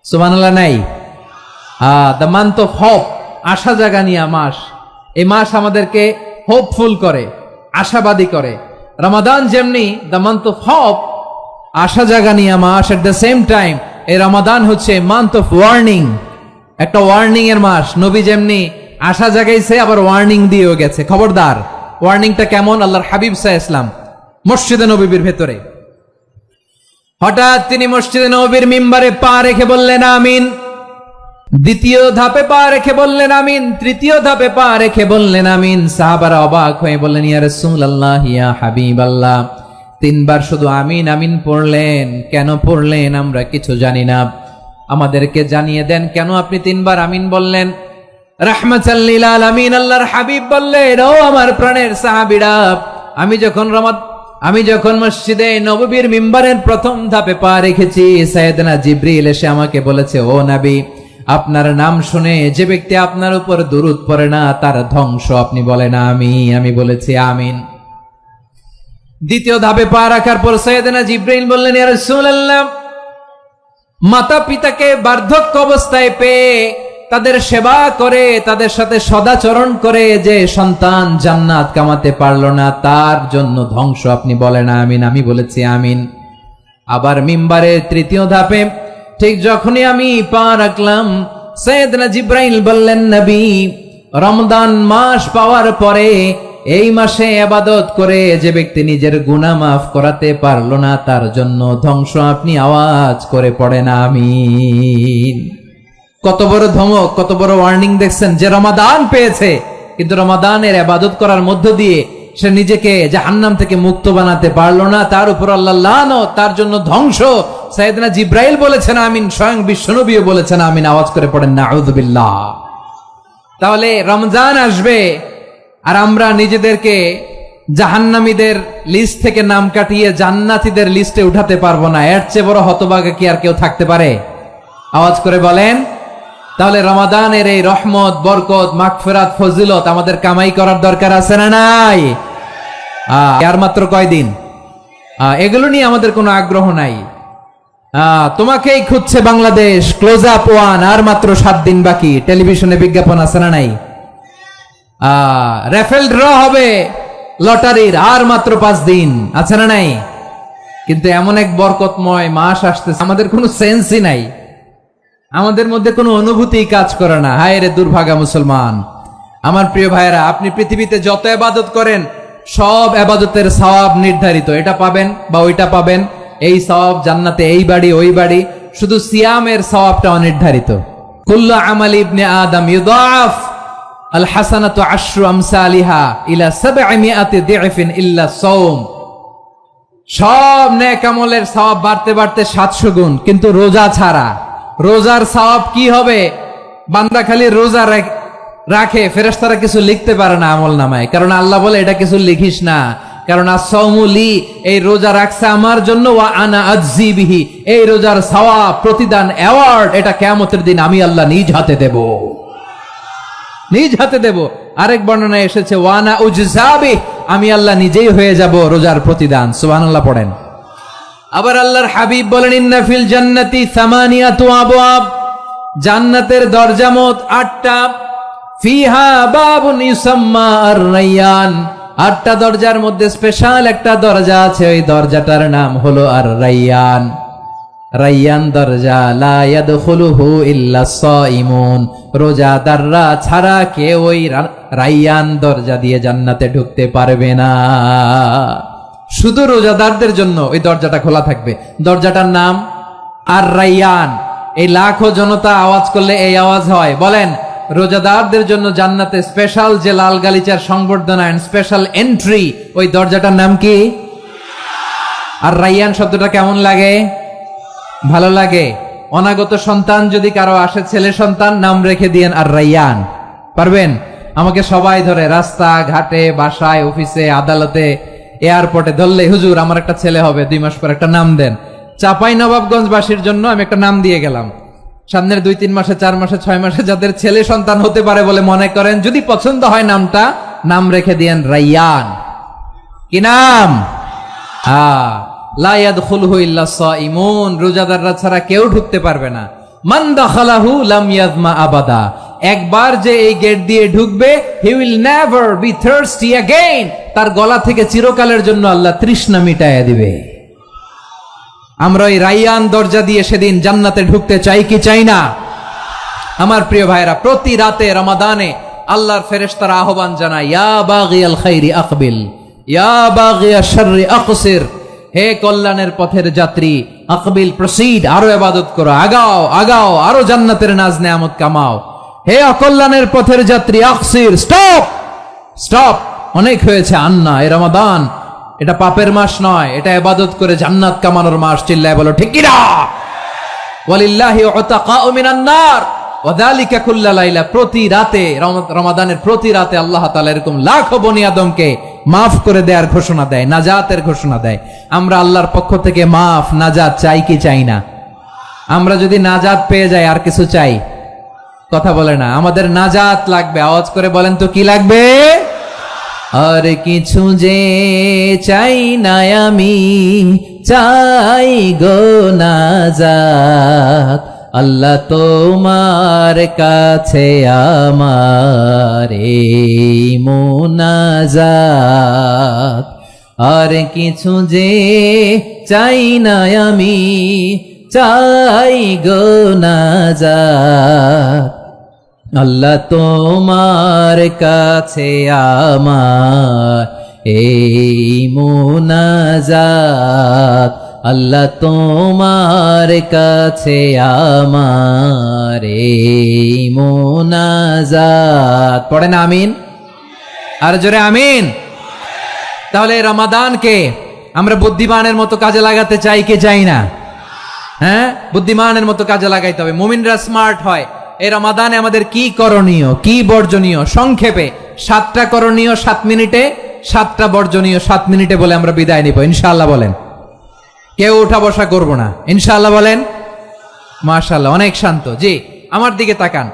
সুবহানাল্লাহ নাই? দ্য মান্থ অফ হোপ, আশা জাগানিয়া মাস। এই মাস আমাদেরকে হোপফুল করে, আশাবাদী করে। রমাদান যেমনি দ্য মান্থ অফ হোপ, আশা জাগানিয়া মাস, এট দ্য সেম টাইম এই রমাদান হচ্ছে মান্থ অফ ওয়ার্নিং, একটা ওয়ার্নিং এর মাস। নবী যেমনি আশা জাগাইছে, আবার ওয়ার্নিং দিয়েও গেছে, খবরদার। ওয়ার্নিংটা কেমন? আল্লাহর হাবিব সাল্লাল্লাহু আলাইহি ওয়াসাল্লাম মসজিদে নববীর ভেতরে, হঠাৎ তিনি মসজিদে নববীর মিম্বারে পা রেখে বললেন আমিন। দ্বিতীয় ধাপে পা রেখে বললেন আমিন, তৃতীয় ধাপে পা রেখে বললেন আমিন। সাহাবারা অবাক হয়ে বললেন, ইয়া রাসূলুল্লাহ, ইয়া হাবিবাল্লাহ, 3 বার শুধু আমিন আমিন পড়লেন, কেন পড়লেন আমরা কিছু জানি না, আমাদেরকে জানিয়ে দেন কেন আপনি 3 বার আমিন বললেন। রাহমাতাল লিল আলামিন আল্লাহর হাবিব বললেন, ও আমার প্রাণের সাহাবীরা, আমি যখন মসজিদে নববীর মিম্বারের প্রথম ধাপে পা রেখেছি, সাইয়েদনা জিবরিল এসে আমাকে বলেছে, ও নবী, আপনার নাম শুনে যে ব্যক্তি আপনার উপর দুরূদ পড়ে না তার ধ্বংস। আপনি বলেন আমি বলেছি আমিন। দ্বিতীয় ধাপে পা রাখার পর সাইয়েদনা জিবরিল বললেন, ইয়া রাসূলুল্লাহ, মাতা পিতাকে বার্ধক্য অবস্থায় পেয়ে তাদের সেবা করে, তাদের সাথে সদাচরণ করে যে সন্তান জান্নাত কামাতে পারলো না, তার জন্য ধ্বংস। আপনি বলেন আমিন। আমি বলেছি আমিন। আবার মিম্বারের তৃতীয় ধাপে ঠিক যখনই আমি পা রাখলাম, সাইয়েদনা জিবরাইল বললেন, নবী, রমজান মাস পাওয়ার পরে এই মাসে ইবাদত করে যে ব্যক্তি নিজের গুনাহ মাফ করাতে পারলো না, তার জন্য ধ্বংস। আপনি আওয়াজ করে পড়েন আমিন। কত বড় ধমক, কত বড় ওয়ার্নিং দেখছেন, যে রমাদান পেয়েছে কিন্তু রমাদানের ইবাদত করার মধ্য দিয়ে সে নিজেকে জাহান্নাম থেকে মুক্ত বানাতে পারলো না, তার উপর আল্লাহ লানত, তার জন্য ধ্বংস। সাইয়েদনা জিবরাইল বলেছেন আমিন, স্বয়ং বিশ্বনবীও বলেছেন আমিন। আওয়াজ করে পড়েন নাউযুবিল্লাহ। তাহলে রমজান আসবে আর আমরা নিজেদেরকে জাহান্নামীদের লিস্ট থেকে নাম কাটিয়ে জান্নাতীদের লিস্টে উঠাতে পারবো না। এর চেয়ে বড় হতভাগা কি আর কেউ থাকতে পারে? আওয়াজ করে বলেন। তাহলে রমাদানের এই রহমত, বরকত, মাগফিরাত, ফজিলত আমাদের কামাই করার দরকার আছে না নাই? আর মাত্র কয়দিন, এগুলো নিয়ে আমাদের কোনো আগ্রহ নাই। তোমাকেই খুঁজছে বাংলাদেশ, ক্লোজ আপ 1, আর মাত্র 7 দিন বাকি। টেলিভিশনে বিজ্ঞাপন আছে না নাই? রেফেল ড্র হবে লটারির, আর মাত্র 5 দিন, আছে না নাই? কিন্তু এমন এক বরকতময় মাস আসতেছে, আমাদের কোনো সেন্সই নাই, আমাদের মধ্যে কোনো অনুভূতি কাজ করে না। হায় রে দুর্ভাগা মুসলমান। আমার প্রিয় ভাইয়েরা, আপনি পৃথিবীতে যত ইবাদত করেন সব ইবাদতের সওয়াব নির্ধারিত, এটা পাবেন বা ওইটা পাবেন, এই সওয়াব জান্নাতে, এই বাড়ি ওই বাড়ি, শুধু সিয়ামের সওয়াবটা অনির্ধারিত। কুল্লু আমাল ইবনে আদম ইউদাফ আল হাসানাতু আশরু আমসালিহা ইলা 700 দি'ফিন ইল্লা সাওম। সব নেক আমলের সওয়াব বাড়তে বাড়তে 700 গুণ, কিন্তু রোজা ছাড়া। রোজার সওয়াব কি হবে? বান্দা খালি রোজা রাখে, ফেরেশতারা কিছু লিখতে পারে না আমল নামায়, কারণ আল্লাহ বলে এটা কিছু লিখিস না, কারণ as-সাওমু লি, এই রোজা রাখছে আমার জন্য, ওয়া আনা আজজি বিহি, এই রোজার সওয়াব, প্রতিদান, অ্যাওয়ার্ড এটা কিয়ামতের দিন আমি আল্লাহ নিজ হাতে দেব, নিজ হাতে দেব। আরেক বর্ণনায় এসেছে ওয়া আনা উজজা বিহি, আমি আল্লাহ নিজেই হয়ে যাব রোজার প্রতিদান। সুবহানাল্লাহ পড়েন। আবার আল্লাহর হাবিব বলেন ইন্না ফিল জান্নাতি সামানিয়াতু আবওয়াব, জান্নাতের দরজা মোট 8টা। ফিহা বাবুন ইউসাম্মা আর-রায়্যান, 8টা দরজার মধ্যে স্পেশাল একটা দরজা আছে, ওই দরজাটার নাম হলো আর-রায়্যান। রায়্যান দরজা, লা ইয়াদখুলুহু ইল্লা সাইমুন, রোজাদাররা ছাড়া কেউ ওই রায়্যান দরজা দিয়ে জান্নাতে ঢুকতে পারবে না। শুধু রোজাদারদের জন্য ওই দরজাটা খোলা থাকবে। দরজাটার নাম আর-রায়্যান। এই লাখো জনতা আওয়াজ করলে এই আওয়াজ হয়, বলেন রোজাদারদের জন্য জান্নাতে স্পেশাল যে লাল গালিচার সংবর্ধনা এন্ড স্পেশাল এন্ট্রি, ওই দরজাটার নাম কি? আর-রায়্যান শব্দটা কেমন লাগে? ভালো লাগে। অনাগত সন্তান যদি কারো আসে, ছেলে সন্তান, নাম রেখে দিয়েন আর-রায়্যান। পারবেন? আমাকে সবাই ধরে রাস্তা ঘাটে, বাসায়, অফিসে, আদালতে, এয়ারপোর্টে ধরলে, হুজুর আমার একটা ছেলে হবে 2 মাস পর, একটা নাম দেন। চাপাই নবাবগঞ্জবাসীর জন্য আমি একটা নাম দিয়ে গেলাম। সামনের 2-3 মাসে, 4 মাসে, 6 মাসে যাদের ছেলে সন্তান হতে পারে বলে মনে করেন, যদি পছন্দ হয় নামটা, নাম রেখে দিয়েন রায়্যান। কি নাম? লা ইয়াদখুলুহু ইল্লা সাইমুন, রোজাদাররা ছাড়া কেউ ঢুকতে পারবে না। মান দাখালাহু লাম ইয়াযমা আবাদা, একবার যে এই গেট দিয়ে ঢুকবে, he will never be thirsty again, তার গলা থেকে চিরকালের জন্য আল্লাহ তৃষ্ণা মিটায়া দিবে। আমরা এই রায়্যান দরজা দিয়ে সেদিন জান্নাতে ঢুকতে চাই কি চাই না? আমার প্রিয় ভাইরা, প্রতি রাতে রমাদানে আল্লাহর ফেরেশতারা আহ্বান জানায়, ইয়া বাগিয়াল খাইরি আকবিল, ইয়া বাগিয়াশ শাররি আকসির, হে কল্যাণের পথের যাত্রী, আকবিল প্রসিড, আরো ইবাদত করো, আগাও আগাও, আরো জান্নাতের নাজ নেয়ামত কামাও। হে অকল্যাণের পথের যাত্রী, আকসির, স্টপ স্টপ, অনেক হয়েছে, আন্না, এ রমাদান এটা পাপের মাস নয়, এটা ইবাদত করে জান্নাত কামানোর মাস। চিল্লায় বলো ঠিক কি না? ওয়ালিল্লাহি উতাকাউ মিনান নার ওয়া যালিকা কুল্লা লাইলা, প্রতি রাতে, রমাদানের প্রতি রাতে আল্লাহ তাআলা এরকম লাখো বনি আদমকে মাফ করে দেওয়ার ঘোষণা দেয়, নাজাতের ঘোষণা দেয়। আমরা আল্লাহর পক্ষ থেকে মাফ, নাজাত চাই কি চাই না? আমরা যদি নাজাত পেয়ে যাই আর কিছু চাই? কথা বলে না। আমাদের নাজাত লাগবে, আওয়াজ করে বলেন তো কি লাগবে? আর কিছু যে চাই না আমি, চাই গো নাজাত, আল্লাহ তোমার কাছে আমার এই মুনাজাত। আর কিছু যে চাই না আমি, চাই গো নাজাত, আল্লাহ তোমার কাছে আমার এই মুনাজাত, আল্লাহ তোমার কাছে আমার এই মুনাজাত। পড়েন আমিন, আর জোরে আমিন। তাহলে রমাদানকে আমরা বুদ্ধিমানের মতো কাজে লাগাতে চাই কি চাই না? হ্যাঁ, বুদ্ধিমানের মতো কাজে লাগাইতে হবে। মুমিনরা স্মার্ট হয়। এই রমাদানে আমাদের কি করণীয়, কি বর্জনীয়? সংক্ষেপে 7টা করণীয় 7 মিনিটে, 7টা বর্জনীয় 7 মিনিটে বলে আমরা বিদায় নিব ইনশাআল্লাহ। বলেন, কেউ উঠা বসা করবো না ইনশাআল্লাহ। বলেন মাশাআল্লাহ, অনেক শান্ত। জি, আমার দিকে তাকান।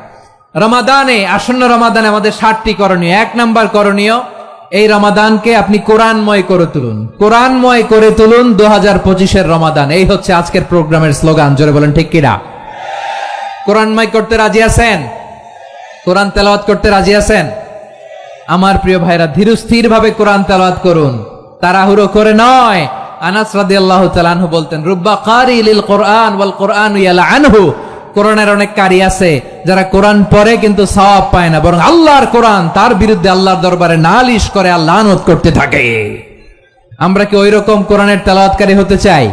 রমাদানে, আসন্ন রমাদানে আমাদের 7টি করণীয়। 1 নাম্বার করণীয়, এই রমাদানকে আপনি কোরআনময় করে তুলুন। কোরআনময় করে তুলুন 2025-এর রমাদান। এই হচ্ছে আজকের প্রোগ্রামের স্লোগান। জোরে বলেন ঠিক কিনা? কোরআনময় করতে রাজি আছেন? কোরআন তেলাওয়াত করতে রাজি আছেন? আমার প্রিয় ভাইরা, ধীরস্থির ভাবে কোরআন তেলাওয়াত করুন, তাড়াহুড়ো করে নয়। আনাস রাদিয়াল্লাহু তাআলা আনহু বলতেন, রুব্বা কারি লিল কোরআন ওয়াল কোরআনু ইয়ালআনহু, কোরআনের অনেক কারি আছে যারা কোরআন পড়ে কিন্তু সওয়াব পায় না, বরং আল্লাহর কোরআন তার বিরুদ্ধে আল্লাহর দরবারে নালিশ করে আর লানত করতে থাকে। আমরা কি ওই রকম কোরআনের তেলাওয়াতকারী হতে চাই?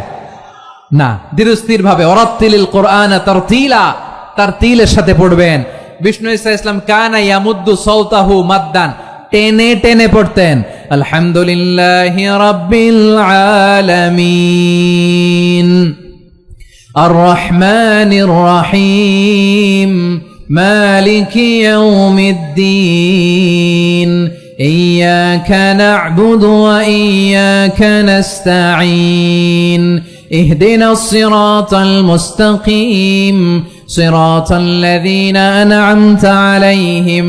না, ধীরস্থির ভাবে ওয়ারাত্তিলিল কোরআন তারতিলা, তারতিলের সাথে পড়বেন। বিষ্ণু ঈসা ইসলাম কানা ইয়ামুদ্দু সাওতাহু মাদ্দান, টেনে টেনে পড়তেন। আলহামদুলিল্লাহি রাব্বিল আলামিন আর রহমানির রহিম মালিকি ইয়াউমিদ্দিন ইয়্যাকা না'বুদু ওয়া ইয়্যাকা নাস্তাঈন ইহদিনাস সিরাতাল মুস্তাকিম সিরাতাল লাযীনা আন'আমতা আলাইহিম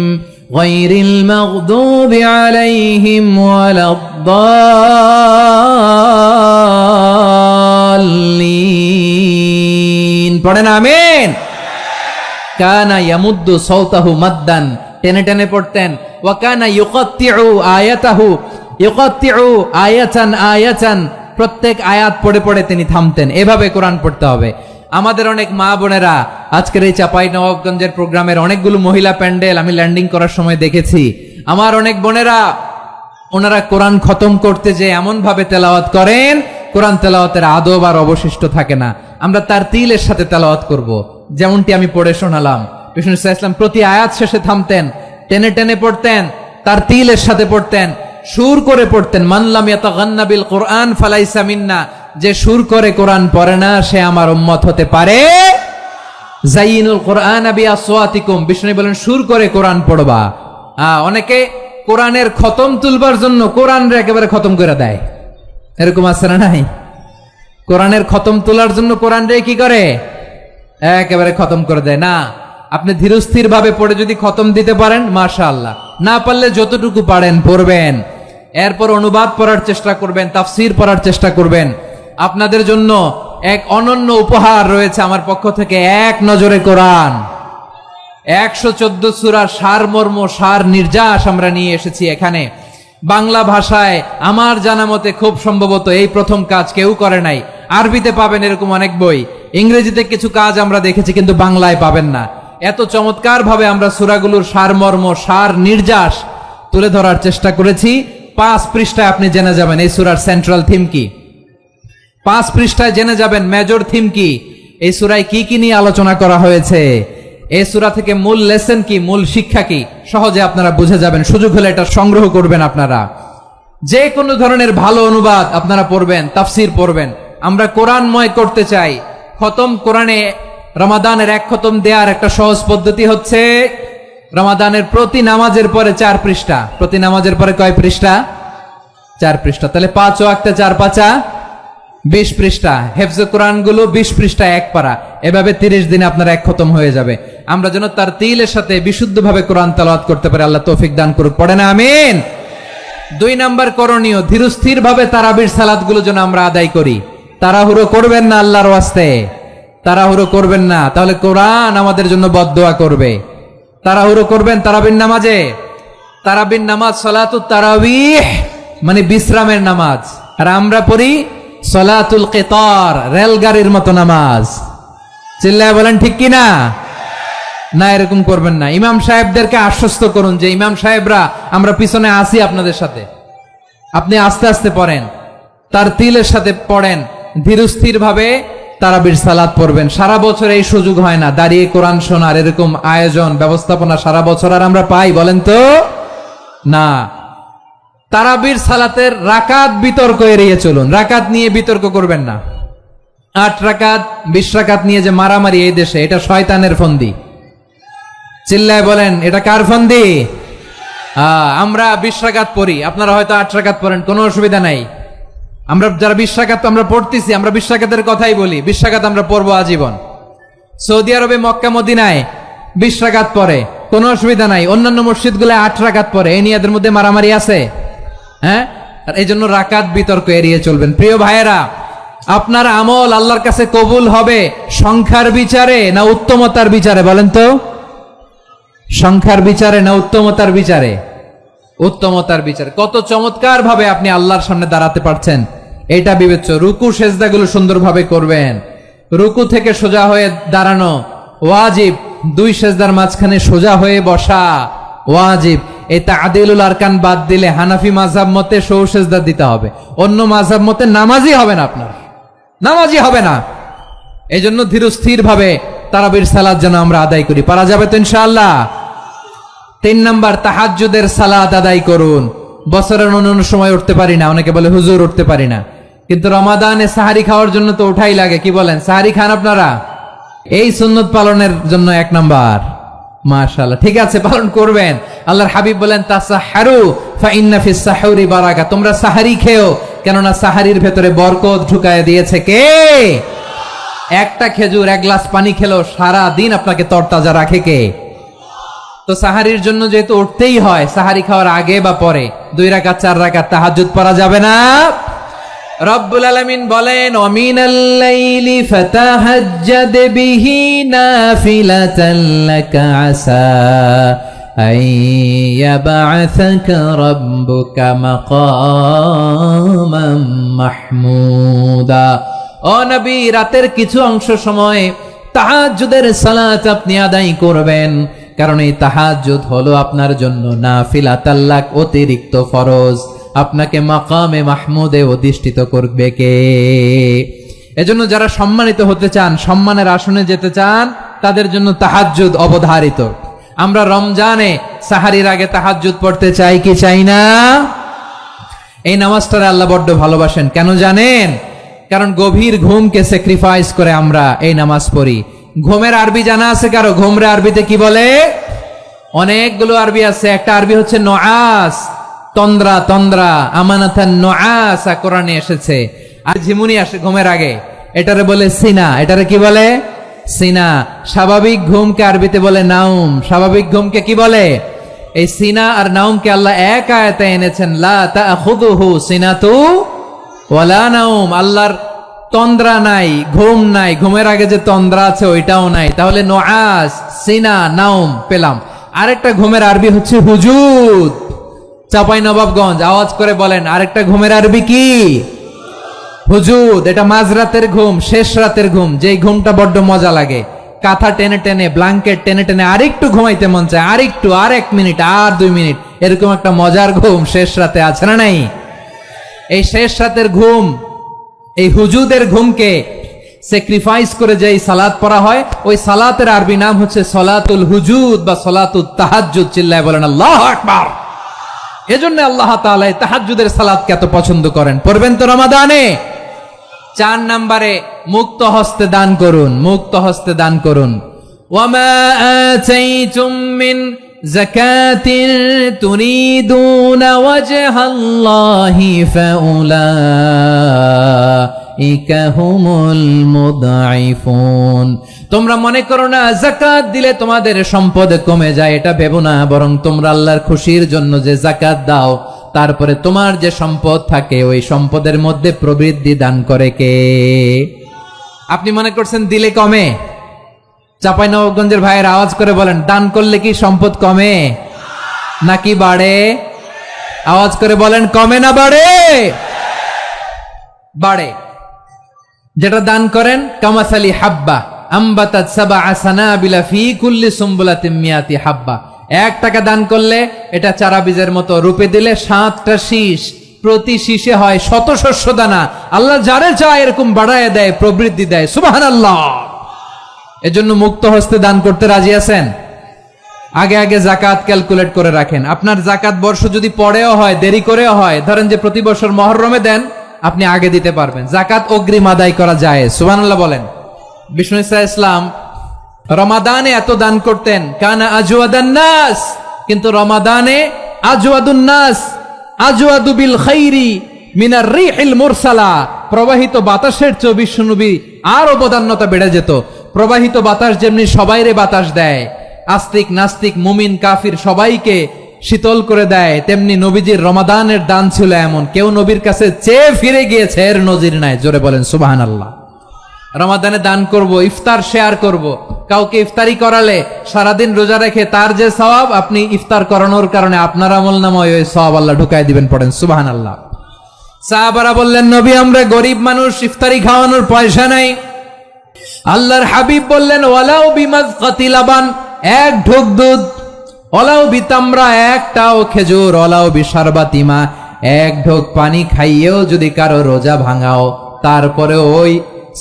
গায়রিল মাগদুবি আলাইহিম ওয়ালাদ-দাল্লিন। পড়েন আমিন। কানা ইয়ামুদ্দু সাওতাহু মাদ্দান, টেনে টেনে পড়তেন। ওয়া কানা ইউকাত্তিউ আয়াতাহু, ইউকাত্তিউ আয়াতান আয়াতান, প্রত্যেক আয়াত পড়ে পড়ে তিনি থামতেন। এভাবে কোরআন পড়তে হবে। আমাদের অনেক মা বোনেরা আজকের এই চাঁপাইনবাবগঞ্জের প্রোগ্রামের অনেকগুলো মহিলা প্যান্ডেল আমি ল্যান্ডিং করার সময় দেখেছি। আমার অনেক বোনেরা ওনারা কোরআন খতম করতে যে এমন ভাবে তেলাওয়াত করেন, কোরআন তেলাওয়াতের আদব আর অবশিষ্ট থাকে না। আমরা তারতিলের সাথে তেলাওয়াত করব, যেমনটি আমি পড়ে শোনালাম। বিষ্ণু ঈসা ইসলাম প্রতি আয়াত শেষে থামতেন, টেনে টেনে পড়তেন, তারতিলের সাথে পড়তেন, সুর করে পড়তেন। মান লাম ইয়াতাগান্না বিল কোরআন ফালাইসা মিন্না, যে সুর করে কোরআন পড়ে না সে আমার উম্মত হতে পারে। যায়িনুল কোরআন বিআসওয়াতিকুম, বিষ্ণু বলেন সুর করে কোরআন পড়বা। অনেকে কোরআনের খতম তুলবার জন্য কোরআনরে একেবারে খতম করে দেয়, এরকম আছে না নাই? কোরআনের খতম তোলার জন্য কোরআনরে কি করে? একেবারে খতম করে দেয়। না, আপনি ধীরস্থির ভাবে পড়ে যদি খতম দিতে পারেন মাশাআল্লাহ, না পারলে যতটুকু পারেন পড়বেন। এরপর অনুবাদ পড়ার চেষ্টা করবেন, তাফসীর পড়ার চেষ্টা করবেন। আপনাদের জন্য এক অনন্য উপহার রয়েছে আমার পক্ষ থেকে, এক নজরে কোরআন। 114 সূরার সারমর্ম, সার নির্যাস আমরা নিয়ে এসেছি এখানে বাংলা ভাষায়। আমার জানা মতে খুব সম্ভবত এই প্রথম কাজ কেউ করে নাই। আরবিতে পাবেন এরকম অনেক বই, ইংরেজিতে কিছু কাজ আমরা দেখেছি, কিন্তু বাংলায় পাবেন না। এত চমৎকার ভাবে আমরা সূরাগুলোর সারমর্ম, সার নির্যাস তুলে ধরার চেষ্টা করেছি। 5 পৃষ্ঠায় আপনি জেনে যাবেন এই সূরার সেন্ট্রাল থিম কি। 5 পৃষ্ঠায় জেনে যাবেন মেজর থিম কি, এই সূরায় কি কি নিয়ে আলোচনা করা হয়েছে, এই সূরা থেকে মূল লেসন কি, মূল শিক্ষা কি, সহজে আপনারা বুঝে যাবেন। সুযোগ হলে এটা সংগ্রহ করবেন। আপনারা যে কোনো ধরনের ভালো অনুবাদ আপনারা পড়বেন, তাফসীর পড়বেন। আমরা কোরআনময় করতে চাই। খতম কোরআনে রমাদানের 1 খতম দেওয়ার একটা সহজ পদ্ধতি হচ্ছে রমাদানের প্রতি নামাজের পরে 4 পৃষ্ঠা। প্রতি নামাজের পরে কয় পৃষ্ঠা? 4 পৃষ্ঠা। তাহলে 5 ওয়াক্তে 4 পাঁচা 20 পৃষ্ঠা। হেফজে কোরআন গুলো 20 পৃষ্ঠা 1 পারা। এভাবে 30 দিনে আপনার 1 খতম হয়ে যাবে। আমরা যেন তারতিলের সাথে বিশুদ্ধভাবে কোরআন তেলাওয়াত করতে পারি, আল্লাহ তৌফিক দান করুক। পড়েন আমিন। 2 নাম্বার করণীয়, ধীরস্থির ভাবে তারাবির সালাত গুলো যেন আমরা আদায় করি। তাড়াহুড়ো করবেন না, আল্লাহর ওয়াস্তে তাড়াহুড়ো করবেন না, তাহলে কোরআন আমাদের জন্য বদদোয়া করবে। তাড়াহুড়ো করবেন তারাবির নামাজে। তারাবির নামাজ সালাতুত তারাবিহ মানে বিশ্রামের নামাজ, আর আমরা পড়ি সালাতুল কিতার, রেলগাড়ির মতো নামাজ। চিল্লায় বলেন ঠিক কি না? না, এরকম করবেন না। ইমাম সাহেবদেরকে আশ্বস্ত করুন যে ইমাম সাহেবরা আমরা পিছনে আসি আপনাদের সাথে, আপনি আস্তে আস্তে পড়েন, তারতিলের সাথে পড়েন, ধীরস্থির ভাবে তারাবির সালাত পড়বেন। সারা বছর এই সুযোগ হয় না, দাঁড়িয়ে কোরআন শোনার এরকম আয়োজন ব্যবস্থাপনা সারা বছর আর আমরা পাই বলেন তো? না। তারাবির সালাতের রাকাত বিতর্ক এড়িয়ে চলুন। রাকাত নিয়ে বিতর্ক করবেন না। 8 রাকাত 20 রাকাত নিয়ে যে মারামারি এই দেশে, এটা শয়তানের ফন্দি। চিল্লায় বলেন এটা কার ফন্দি? আমরা 20 রাকাত পড়ি, আপনারা হয়তো 8 রাকাত পড়েন, কোনো অসুবিধা নাই। আমরা যারা 20 রাকাত আমরা পড়তেছি, আমরা 20 রাকাতের কথাই বলি। 20 রাকাত আমরা পড়বো আজীবন। সৌদি আরবে মক্কা মদিনায় 20 রাকাত পড়ে, কোনো অসুবিধা নাই। অন্যান্য মসজিদ গুলো 8 রাকাত পড়ে, এই নিয়ে এদের মধ্যে মারামারি আছে? হ্যাঁ, আর এই জন্য রাকাত বিতর্ক এড়িয়ে চলবেন। প্রিয় ভাইয়েরা, আপনার আমল আল্লাহর কাছে কবুল হবে সংখ্যার বিচারে না উত্তমতার বিচারে বলেন তো? সংখ্যার বিচারে না উত্তমতার বিচারে? উত্তমতার বিচারে। কত চমৎকার ভাবে আপনি আল্লাহর সামনে দাঁড়াতে পারছেন এটা বিবেচ্য। রুকু সেজদাগুলো সুন্দরভাবে করবেন। রুকু থেকে সোজা হয়ে দাঁড়ানো ওয়াজিব, 2 সেজদার মাঝখানে সোজা হয়ে বসা ওয়াজিব। এই তা'দিলুল আরকান বাদ দিলে হানাফি মাযহাব মতে সৌ সেজদা দিতে হবে, অন্য মাযহাব মতে নামাজই হবে না, আপনার নামাজই হবে না। এই জন্য ধীরস্থির ভাবে তারাবির সালাত যেন আমরা আদায় করি। পারা যাবে তো ইনশাআল্লাহ? 3 নাম্বার, তাহাজ্জুদের সালাত আদায় করুন। বছরের অন্য সময় উঠতে পারি না, অনেকে বলে হুজুর উঠতে পারি না, কিন্তু রমাদানে সাহারি খাওয়ার জন্য তো উঠাই লাগে। কি বলেন, সাহারি খান আপনারা? এই সুন্নত পালনের জন্য 1 নাম্বার। মাশাআল্লাহ, ঠিক আছে, পালন করবেন। আল্লাহর হাবিব বলেন তাসাহহারু ফা ইন্না ফিস সাহুরি বারাকা, তোমরা সাহারি খেও, কেননা সাহারির ভেতরে বরকত ঢুকায় দিয়েছে কে? একটা খেজুর, 1 গ্লাস পানি খেলেও সারা দিন আপনাকে তরতাজা রাখে কে? তো সাহারির জন্য যেহেতু উঠতেই হয়, সাহারি খাওয়ার আগে বা পরে 2 রাকাত 4 রাকাত তাহাজ্জুদ পড়া যাবে না? রব্বুল আলামিন বলেন ওয়ামিনাল লাইলি ফাতাহাজ্জাদ বিহি নাফিলাতান লাকা আসা আইয়াবআসাকা রাব্বুকা মাকামান মাহমুদা। ও নবী, রাতের কিছু অংশ সময় তাহাজ্জুদের সালাত আপনি আদায় করবেন, কারণ এই তাহাজ্জুদ হলো আপনার জন্য নাফিলাতাল লাক, অতিরিক্ত ফরজ। আপনাকে মাকামে মাহমুদে অধিষ্ঠিত করবে কে? এজন্য যারা সম্মানিত হতে চান, সম্মানের আসনে যেতে চান, তাদের জন্য তাহাজ্জুদ অবধারিত। আমরা রমজানে সাহারির আগে তাহাজ্জুদ পড়তে চাই কি চাই না? এই নামাজটারে আল্লাহ বড্ড ভালোবাসেন। কেন জানেন? কারণ গভীর ঘুমকে স্যাক্রিফাইস করে আমরা এই নামাজ পড়ি। ঘুমের আরবি জানা আছে কারো? ঘুমরে আরবিতে কি বলে? অনেকগুলো আরবি আছে। একটা আরবি হচ্ছে নুআস, তন্দ্রা, তন্দ্রা, আমানাতান নুআসা কোরআনে এসেছে। আর ঝিমুনি আসে ঘুমের আগে, এটারে বলে সিনা। এটারে কি বলে? সিনা। স্বাভাবিক ঘুমকে আরবিতে বলে নাউম। স্বাভাবিক ঘুমকে কি বলে? এই সিনা আর নাউমকে আল্লাহ এক আয়াতে এনেছেন, লা তাখুযুহু সিনাতু ওয়ালা নাউম। আল্লাহর তন্দ্রা নাই, ঘুম নাই। ঘুমের আগে যে তন্দ্রা আছে ওইটাও নাই। তাহলে নুআস, সিনা, নাউম পেলাম। আরেকটা ঘুমের আরবি হচ্ছে হুজুদ। চাঁপাইনবাবগঞ্জ আওয়াজ করে বলেন, আরেকটা ঘুমের আরবি কি? হুজুদ। এটা মাঝরাতের ঘুম, শেষ রাতের ঘুম, যেই ঘুমটা বড্ড মজা লাগে। কাঁথা টেনে টেনে, ব্ল্যাঙ্কেট টেনে টেনে আরেকটু ঘুমাইতে মন চায়, আরেকটু, আর 1 মিনিট, আর 2 মিনিট, এরকম একটা মজার ঘুম শেষ রাতে আছে না নাই? এই শেষ রাতের ঘুম, এই হুজুদের ঘুমকে স্যাক্রিফাইস করে যেই সালাত পড়া হয়, ওই সালাতের আরবি নাম হচ্ছে সলাতুল হুজুদ বা সলাতুত তাহাজ্জুদ। চিল্লায় বলেন আল্লাহু আকবার। এজন্য আল্লাহ তাআলা তাহাজ্জুদের সালাতকে এত পছন্দ করেন। পড়বেন তো রমাদানে? 4 নম্বরে, মুক্ত হস্তে দান করুন। মুক্ত হস্তে দান করুন। ওয়ামা আতাইতুম মিন যাকাতিন তুরিদুনা ওয়াজহাল্লাহি ফাউলাইকা হুমুল মুদঈফুন। তোমরা মনে করো না যাকাত দিলে তোমাদের সম্পদ কমে যায়, এটা ভেবো না। বরং তোমরা আল্লাহর খুশির জন্য যে যাকাত দাও, তারপরে তোমার যে সম্পদ থাকে ওই সম্পদের মধ্যে প্রবৃদ্ধি দান করে কে? আপনি মনে করছেন দিলে কমে? চাঁপাইনবাবগঞ্জের ভাইয়ের আওয়াজ করে বলেন, দান করলে কি সম্পদ কমে নাকি বাড়ে? আওয়াজ করে বলেন, কমে না বাড়ে? বাড়ে। যেটা দান করেন, কামাসালি হাব্বা আম্বাতাত সাবআ সানাবিলা ফি কুল্লি সুম্বুলাতিন মিয়াতি হাব্বা। 1 টাকা দান করলে এটা চারা বীজের মতো, রূপে দিলে 7টা শীষ, প্রতি শীষে হয় 100 শস্য দানা। আল্লাহ যারে চায় এরকম বাড়ায় দেয়, প্রবৃদ্ধি দেয়। সুবহানাল্লাহ। এজন্য মুক্ত হস্তে দান করতে রাজি আছেন? আগে আগে যাকাত ক্যালকুলেট করে রাখেন। আপনার যাকাত বর্ষ যদি পরেও হয়, দেরি করেও হয়, ধরেন যে প্রতি বছর মুহররমে দেন, আপনি আগে দিতে পারবেন। যাকাত অগ্রিম আদায় করা যায়। সুবহানাল্লাহ বলেন। বিষ্ণু ইসা ইসলাম রমাদানে এত দান করতেন, কানা আজওয়াদান নাস, কিন্তু রমাদানে আজওয়াদুন নাস আজওয়াদু বিল খাইরি মিনার রিহিল মুরসালা। প্রবাহিত বাতাসের চেয়ে বিশ্বনবী আর অবদান্যতা বেড়ে যেত। প্রবাহিত বাতাস যেমনি সবাইরে বাতাস দেয়, আস্তিক নাস্তিক মুমিন কাফির সবাইকে শীতল করে দেয়, তেমনি নবীজির রমাদানের দান ছিল এমন, কেউ নবীর কাছে চেয়ে ফিরে গিয়েছে এর নজির নাই। জোরে বলেন সুবহানাল্লাহ। রমাদানে দান করব, ইফতার শেয়ার করব। কাউকে ইফতারি করালে সারাদিন রোজা রেখে তার যে সওয়াব, আপনি ইফতার করানোর কারণে আপনার আমলনামায় ওই সওয়াব আল্লাহ ঢুকায় দিবেন। পড়েন সুবহানাল্লাহ। সাহাবারা বললেন, নবী আমরা গরিব মানুষ, ইফতারি খাওয়ানোর পয়সা নাই। আল্লাহর হাবিব বললেন, ওয়ালাউ বিমাজকাতি লাবান, 1 ঢোক দুধ, ওয়ালাউ বিতামরা, 1টাও খেজুর, ওয়ালাউ বিশারবাতিমা, 1 ঢোক পানি খাইয়েও যদি কারো রোজা ভাঙাও, তারপরে ওই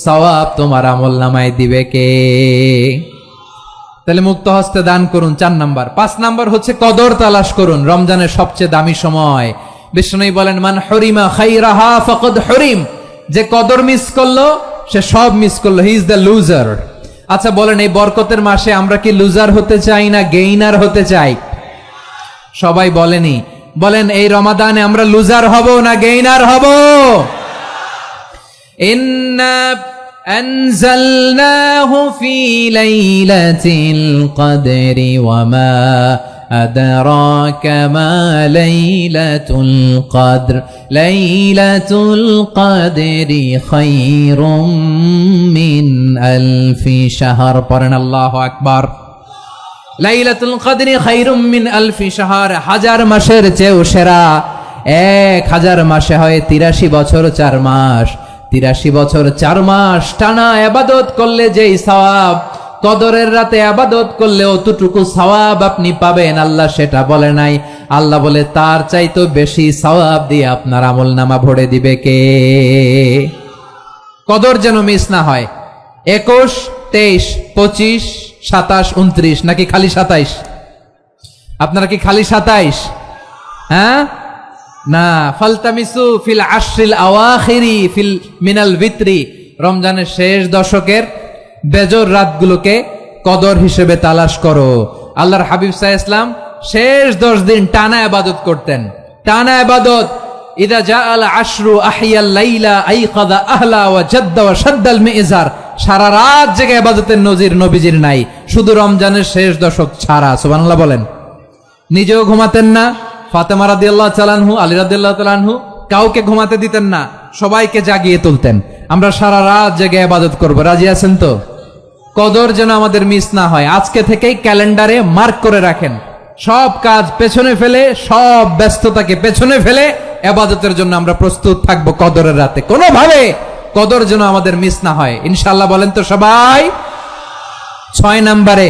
সওয়াব তোমার আমলনামায় দিবে কে? তাহলে মুক্ত হস্তে দান করুন, 4 নাম্বার। 5 নাম্বার হচ্ছে কদর তালাশ করুন, রমজানের সবচেয়ে দামি সময়। বিষ্ণু বলেন, মান হরিমা খাইরাহা ফাকাদ হরিম, যে কদর মিস করলো সে সব মিস করলো, হি ইজ দ্য লুজার। আচ্ছা বলেন, এই বরকতের মাসে আমরা কি লুজার হতে চাই না গেইনার হতে চাই? সবাই বলেনি, বলেন এই রমাদানে আমরা লুজার হব না গেইনার হব? ইন্না আনজালনাহু ফি লাইলাতিল কদরি ওয়া মা আদরাকা মা লাইলাতুল কদর লাইলাতুল কদরি খায়রুম মিন আলফি শাহর। পড়েন আল্লাহু আকবার। লাইলাতুল কদরি খায়রুম মিন আলফি শাহর, 1000 মাসের চেয়েও সেরা। 1000 মাসে হয় 83 বছর 4 মাস। 83 বছর 4 মাস টানা ইবাদত করলে যেই সওয়াব, কদরের রাতে ইবাদত করলে অতটুকু সওয়াব আপনি পাবেন, আল্লাহ সেটা বলে নাই। আল্লাহ বলে তার চাইতো বেশি সওয়াব দিয়ে আপনার আমলনামা ভরে দিবে কে? কদর যেন মিস না হয়। 21, 23, 25, 27, 29 নাকি খালি 27? আপনারা কি খালি 27? হ্যাঁ না, ফালতামিসু ফিল আশরিল আওয়াখিরি ফিল মিনাল ভিতরি, রমজানের শেষ দশকের বেজর রাতগুলোকে কদর হিসেবে তালাশ করো। আল্লাহর হাবিব সাল্লাল্লাহু আলাইহি ওয়াসাল্লাম শেষ 10 দিন টানা ইবাদত করতেন, টানা ইবাদত। ইদা জাআল আশরু আহিয়াল লাইলা আইকাযা আহলা ওয়া জাদ্দা ওয়া শাদ্দাল মিজার, সারা রাত জেগে ইবাদতের নজির নবীজির নাই, শুধু রমজানের শেষ দশক ছাড়া। সুবহানাল্লাহ বলেন। নিজেও ঘুমাতেন না, ফাতেমা রাদিয়াল্লাহু তাআলা আনহু, আলী রাদিয়াল্লাহু তাআলা আনহু কাউকে ঘুমাতে দিতেন না, সবাইকে জাগিয়ে তুলতেন। আমরা সারা রাত জেগে ইবাদত করব, রাজি আছেন তো? কদর যেন আমাদের মিস না হয়। আজকে থেকেই ক্যালেন্ডারে মার্ক করে রাখেন, সব কাজ পেছনে ফেলে, সব ব্যস্ততাকে পেছনে ফেলে ইবাদতের জন্য আমরা প্রস্তুত থাকবো কদরের রাতে। কোনোভাবে কদর যেন আমাদের মিস না হয়, ইনশাআল্লাহ। বলেন তো সবাই। 6 নম্বরে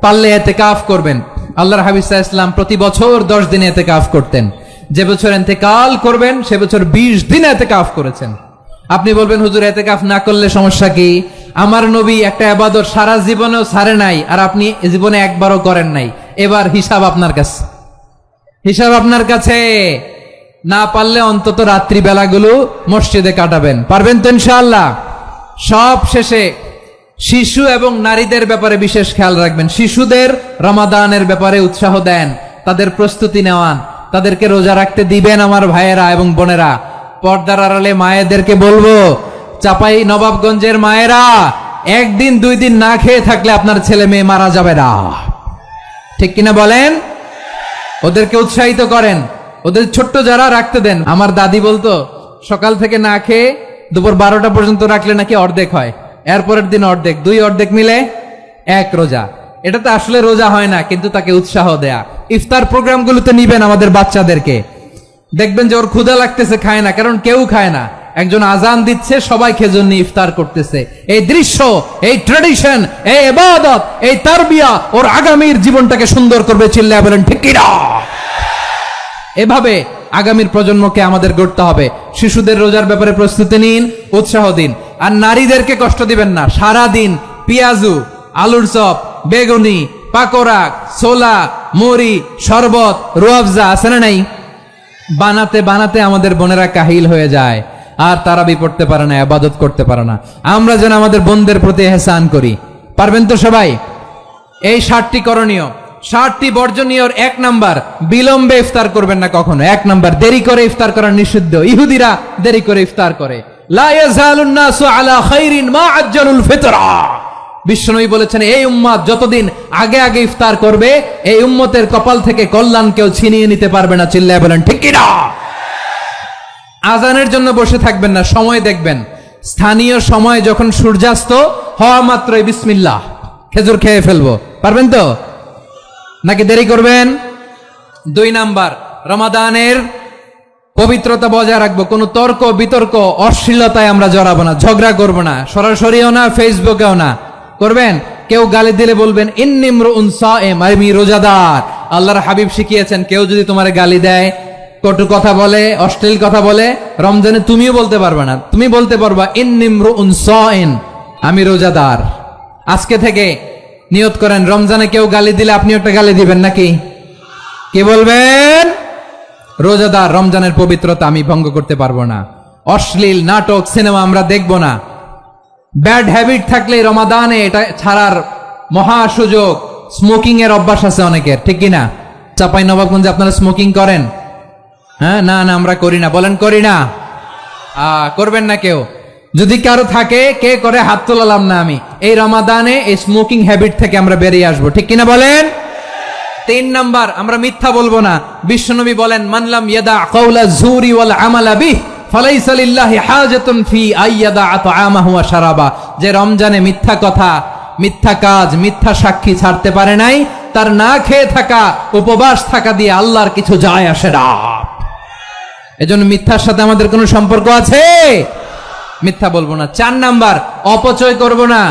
পারলে ইতিকাফ করবেন। আল্লাহর হাবিব সাল্লাল্লাহু আলাইহি ওয়াসাল্লাম প্রতি বছর 10 দিন ইতিকাফ করতেন। যে বছর ইন্তেকাল করবেন সে বছর 20 দিন ইতিকাফ করেছেন। আপনি বলবেন, হুজুর ইতিকাফ না করলে সমস্যা কি? আমার নবী একটা ইবাদত সারা জীবনেও ছাড়ে নাই, আর আপনি জীবনে একবারও করেন নাই। এবার হিসাব আপনার কাছে, হিসাব আপনার কাছে। না পারলে অন্তত রাত্রি বেলাগুলো মসজিদে কাটাবেন, পারবেন তো ইনশাআল্লাহ? সব শেষে শিশু এবং নারীদের ব্যাপারে বিশেষ খেয়াল রাখবেন। শিশুদের রমাদানের ব্যাপারে উৎসাহ দেন, তাদের প্রস্তুতি নেওয়ান, তাদেরকে রোজা রাখতে দিবেন। আমার ভাইয়েরা এবং বোনেরা, পর্দার আড়ালে মায়েদেরকে বলবো, চাপাই নবাবগঞ্জের মায়েরা, 1 দিন 2 দিন না খেয়ে থাকলে আপনার ছেলে মেয়ে মারা যাবে না, ঠিক কিনা বলেন? ওদেরকে উৎসাহিত করেন, ওদের ছোট্ট যারা রাখতে দেন। আমার দাদি বলতো, সকাল থেকে না খেয়ে দুপুর 12টা পর্যন্ত রাখলে নাকি অর্ধেক হয়, এরপরের দিন অর্ধেক, 2 অর্ধেক মিলে 1 রোজা। এটা তো আসলে রোজা হয় না, কিন্তু তাকে উৎসাহ দেয়া। ইফতার প্রোগ্রামগুলোতে নিবেন আমাদের বাচ্চাদেরকে, দেখবেন যে ওর ক্ষুধা লাগতেছে, খায় না, কারণ কেউ খায় না। একজন আজান দিচ্ছে, সবাই খেজুর নিয়ে ইফতার করতেছে। এই দৃশ্য, এই ট্র্যাডিশন, এই ইবাদত, এই তারবিয়া ওর আগামীর জীবনটাকে সুন্দর করবে। চিল্লায় বলেন ঠিক কিনা? এভাবে আগামীর প্রজন্মকে আমাদের গড়তে হবে। শিশুদের রোজার ব্যাপারে প্রস্তুতি নিন, উৎসাহ দিন। আর নারীদেরকে কষ্ট দিবেন না। সারা দিন পেঁয়াজু, আলুর চপ, বেগুনি, পাকোড়া, ছোলা, মুড়ি, শরবত, রুয়াবজা আছে না নাই? বানাতে বানাতে আমাদের বোনেরা কাহিল হয়ে যায়, আর তারাবি পড়তে পারে না, ইবাদত করতে পারে না। আমরা যেন আমাদের বোনদের প্রতি ইহসান করি। পারবেন তো সবাই? এই 7টি করণীয়, 7টি বর্জনীয়। 1 নাম্বার, বিলম্বে ইফতার করবেন না কখনো। 1 নাম্বার, দেরি করে ইফতার করা নিষিদ্ধ। ইহুদিরা দেরি করে ইফতার করে। লা ইয়াজালুন নাসু আলা খাইরিন মা আজ্জালুল ফিতরা। বিশ্বনবী বলেছেন, এই উম্মত যতদিন আগে আগে ইফতার করবে, এই উম্মতের কপাল থেকে কল্যাণ কেউ ছিনিয়ে নিতে পারবে না। চিল্লায় বলেন ঠিক কি না? আজানের জন্য বসে থাকবেন না, সময় দেখবেন। স্থানীয় সময় যখন সূর্যাস্ত হওয়া মাত্রই বিসমিল্লাহ, খেজুর খেয়ে ফেলবো। পারবেন তো নাকি দেরি করবেন? 2 নাম্বার, রমাদানের পবিত্রতা বজায় রাখবো। কোনো তর্ক বিতর্ক অশ্লীলতায় আমরা জড়াবো না, ঝগড়া করবো না, সরাসরিও না, ফেসবুকেও না। করবেন কেউ গালি দিলে বলবেন ইন্নিমরুন সায়েম, আমি রোজাদার। আল্লাহর হাবিব শিখিয়েছেন, কেউ যদি তোমার গালি দেয় কটু কথা বলে, অশ্লীল কথা বলে, রমজানে তুমিও বলতে পারবে না। তুমি বলতে পারবা ইন্নিমরুউন সাইন, আমি রোজাদার। আজকে থেকে নিয়ত করেন, রমজানে কেউ গালি দিলে আপনি একটা গালি দিবেন নাকি? কি বলবেন? রোজাদার, রমজানের পবিত্রতা আমি ভঙ্গ করতে পারবো না। অশ্লীল নাটক, সিনেমা আমরা দেখব না। ব্যাড হ্যাবিট থাকলে রমাদানে এটা ছাড়ার মহা সুযোগ। স্মোকিং এর অভ্যাস আছে অনেকের, ঠিক কিনা? চাপাই নবাবগঞ্জে আপনারা স্মোকিং করেন? হ্যাঁ, না না আমরা করি না। বলেন করি না? করবেন না কেউ? যদি কারো থাকে, কে করে হাত তোলালাম না আমি। এই রমাদানে এই স্মোকিং হ্যাবিট থেকে আমরা বেরিয়ে আসবো, ঠিক কিনা বলেন? 3 নাম্বার, আমরা মিথ্যা বলবো না। বিশ্বনবী বলেন, মানলাম ইয়াদা কাওলা যুরি ওয়াল আমালা বিহি ফালাইসা লিল্লাহি হাজাতুন ফি আইয়াদা তাআমাহু ওয়া শারাবা। যে রমজানে মিথ্যা কথা, মিথ্যা কাজ, মিথ্যা সাক্ষী ছাড়তে পারে নাই, তার না খেয়ে থাকা, উপবাস থাকা দিয়ে আল্লাহর কিছু যায় আসে না। এজন্য মিথ্যার সাথে আমাদের কোনো সম্পর্ক আছে? মিথ্যা বলবো না। 4 নাম্বার, অপচয় করব না।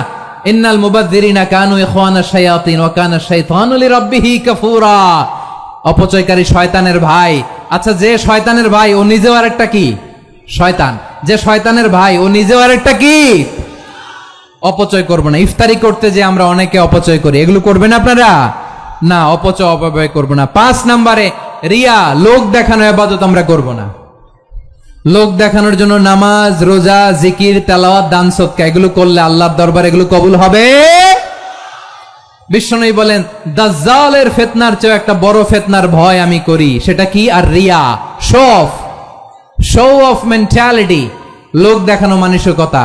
ইন্নাল মুবাযযিরিনা কানু ইখওয়ানাশ শায়াতিন ওয়া কানা শাইতানু লিরাব্বিহি কাফুরা। অপচয়কারী শয়তানের ভাই। আচ্ছা, যে শয়তানের ভাই ও নিজেও আরেকটা কি? শয়তান। যে শয়তানের ভাই ও নিজেও আরেকটা কি? অপচয় করব না। ইফতারি করতে যে আমরা অনেকে অপচয় করি, এগুলো করবেন আপনারা? না, অপচয় অপব্যয় করব না। 5 নম্বরে রিয়া, লোক দেখানো ইবাদত আমরা করব না। লোক দেখানোর জন্য নামাজ, রোজা, জিকির, তেলাওয়াত, দান সদকা এগুলো করলে আল্লাহর দরবারে এগুলো কবুল হবে? বিশ্বনবী বলেন, দাজ্জালের ফিতনার চেয়ে একটা বড় ফিতনার ভয় আমি করি। সেটা কি? আর রিয়া, শো অফ মেন্টালিটি, লোক দেখানো মানসিকতা।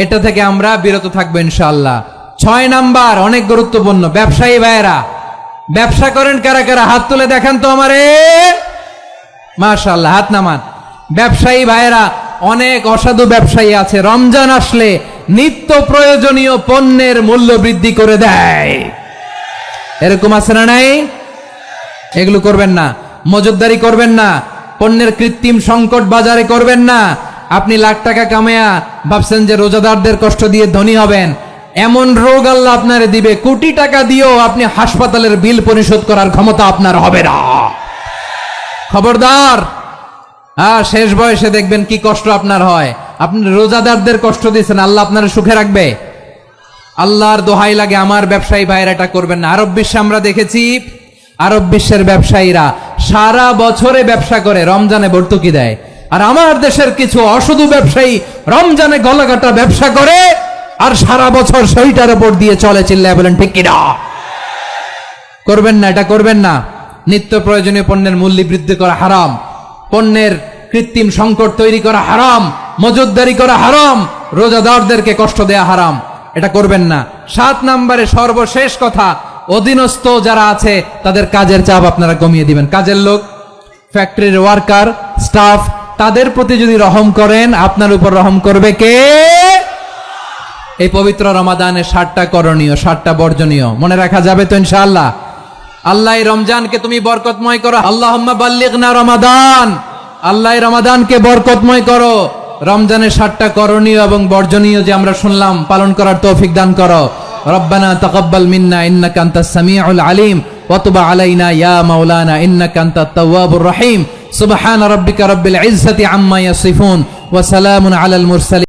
এটা থেকে আমরা বিরত থাকবো ইনশাআল্লাহ। 6 নাম্বার, অনেক গুরুত্বপূর্ণ। ব্যবসায়ী ভাইয়েরা, ব্যবসা করেন কারা কারা? হাত তুলে দেখান তো আমারে। মাশাআল্লাহ, হাত নামান। ব্যবসায়ী ভাইয়েরা, অনেক অসাধু ব্যবসায়ী আছে, রমজান আসলে নিত্য প্রয়োজনীয় পণ্যের মূল্য বৃদ্ধি করে দেয়। এরকম আছে না নাই? এগুলো করবেন না। মজুদদারি করবেন না। পণ্যের কৃত্রিম সংকট বাজারে করবেন না। আপনি লাখ টাকা কামায়া ভাবছেন যে রোজাদারদের কষ্ট দিয়ে ধনী হবেন। এমন রোগ আল্লাহ আপনারে দিবে, কোটি টাকা দিয়েও আপনি হাসপাতালের বিল পরিশোধ করার ক্ষমতা আপনার হবে না। খবরদার। শেষ বয়সে দেখবেন কি কষ্ট আপনার হয়। আপনি রোজাদারদের কষ্ট দিয়েছেন, আল্লাহ আপনার সুখে রাখবে? আল্লাহর দোহাই লাগে, আমার ব্যবসায়ী ভাইয়েরা এটা করবেন না। আরব বিশ্বে আমরা দেখেছি, আরব বিশ্বের ব্যবসায়ীরা সারা বছরে ব্যবসা করে, রমজানে ভর্তুকি দেয়। আর আমার দেশের কিছু অসাধু ব্যবসায়ী রমজানে গলাকাটা ব্যবসা করে আর সারা বছর সেইটার উপর দিয়ে চলে। চিল্লায় বলেন ঠিক কিনা? করবেন না, এটা করবেন না। নিত্য প্রয়োজনীয় পণ্যের মূল্য বৃদ্ধি করা হারাম, পণ্যের কৃত্রিম সংকট তৈরি করা হারাম, মজুদদারি করা হারাম, রোজাদারদেরকে কষ্ট দেয়া হারাম। এটা করবেন না। 7 নম্বরে সর্বশেষ কথা, অধীনস্থ যারা আছে তাদের কাজের চাপ আপনারা কমিয়ে দিবেন। কাজের লোক, ফ্যাক্টরির ওয়ার্কার, স্টাফ, তাদের প্রতি যদি রহম করেন, আপনার উপর রহম করবে কে? এই পবিত্র রমাদানে 7টা করণীয়, 7টা বর্জনীয় মনে রাখা যাবে তো ইনশাআল্লাহ? আল্লাহ এই রমজানকে তুমি বরকতময় করো। আল্লাহুম্মা বাল্লিগনা রমাদান। আল্লাহ এই রমাদানকে বরকতময় করো। রমজানের 7টা করণীয় এবং বর্জনীয় যে আমরা শুনলাম, পালন করার তৌফিক দান করো। রব্বানা তাকাব্বাল মিন্না ইন্নাকা আনতাস সামিউল আলিম ওয়া তুব আলাইনা ইয়া মাওলানা ইন্নাকা আনতাত তাওয়াবুর রহিম। সুবহান রাব্বিকা রাব্বিল ইজ্জাতি আম্মা ইয়াসিফুন ওয়া সালামুন আলাল মুরসালিন।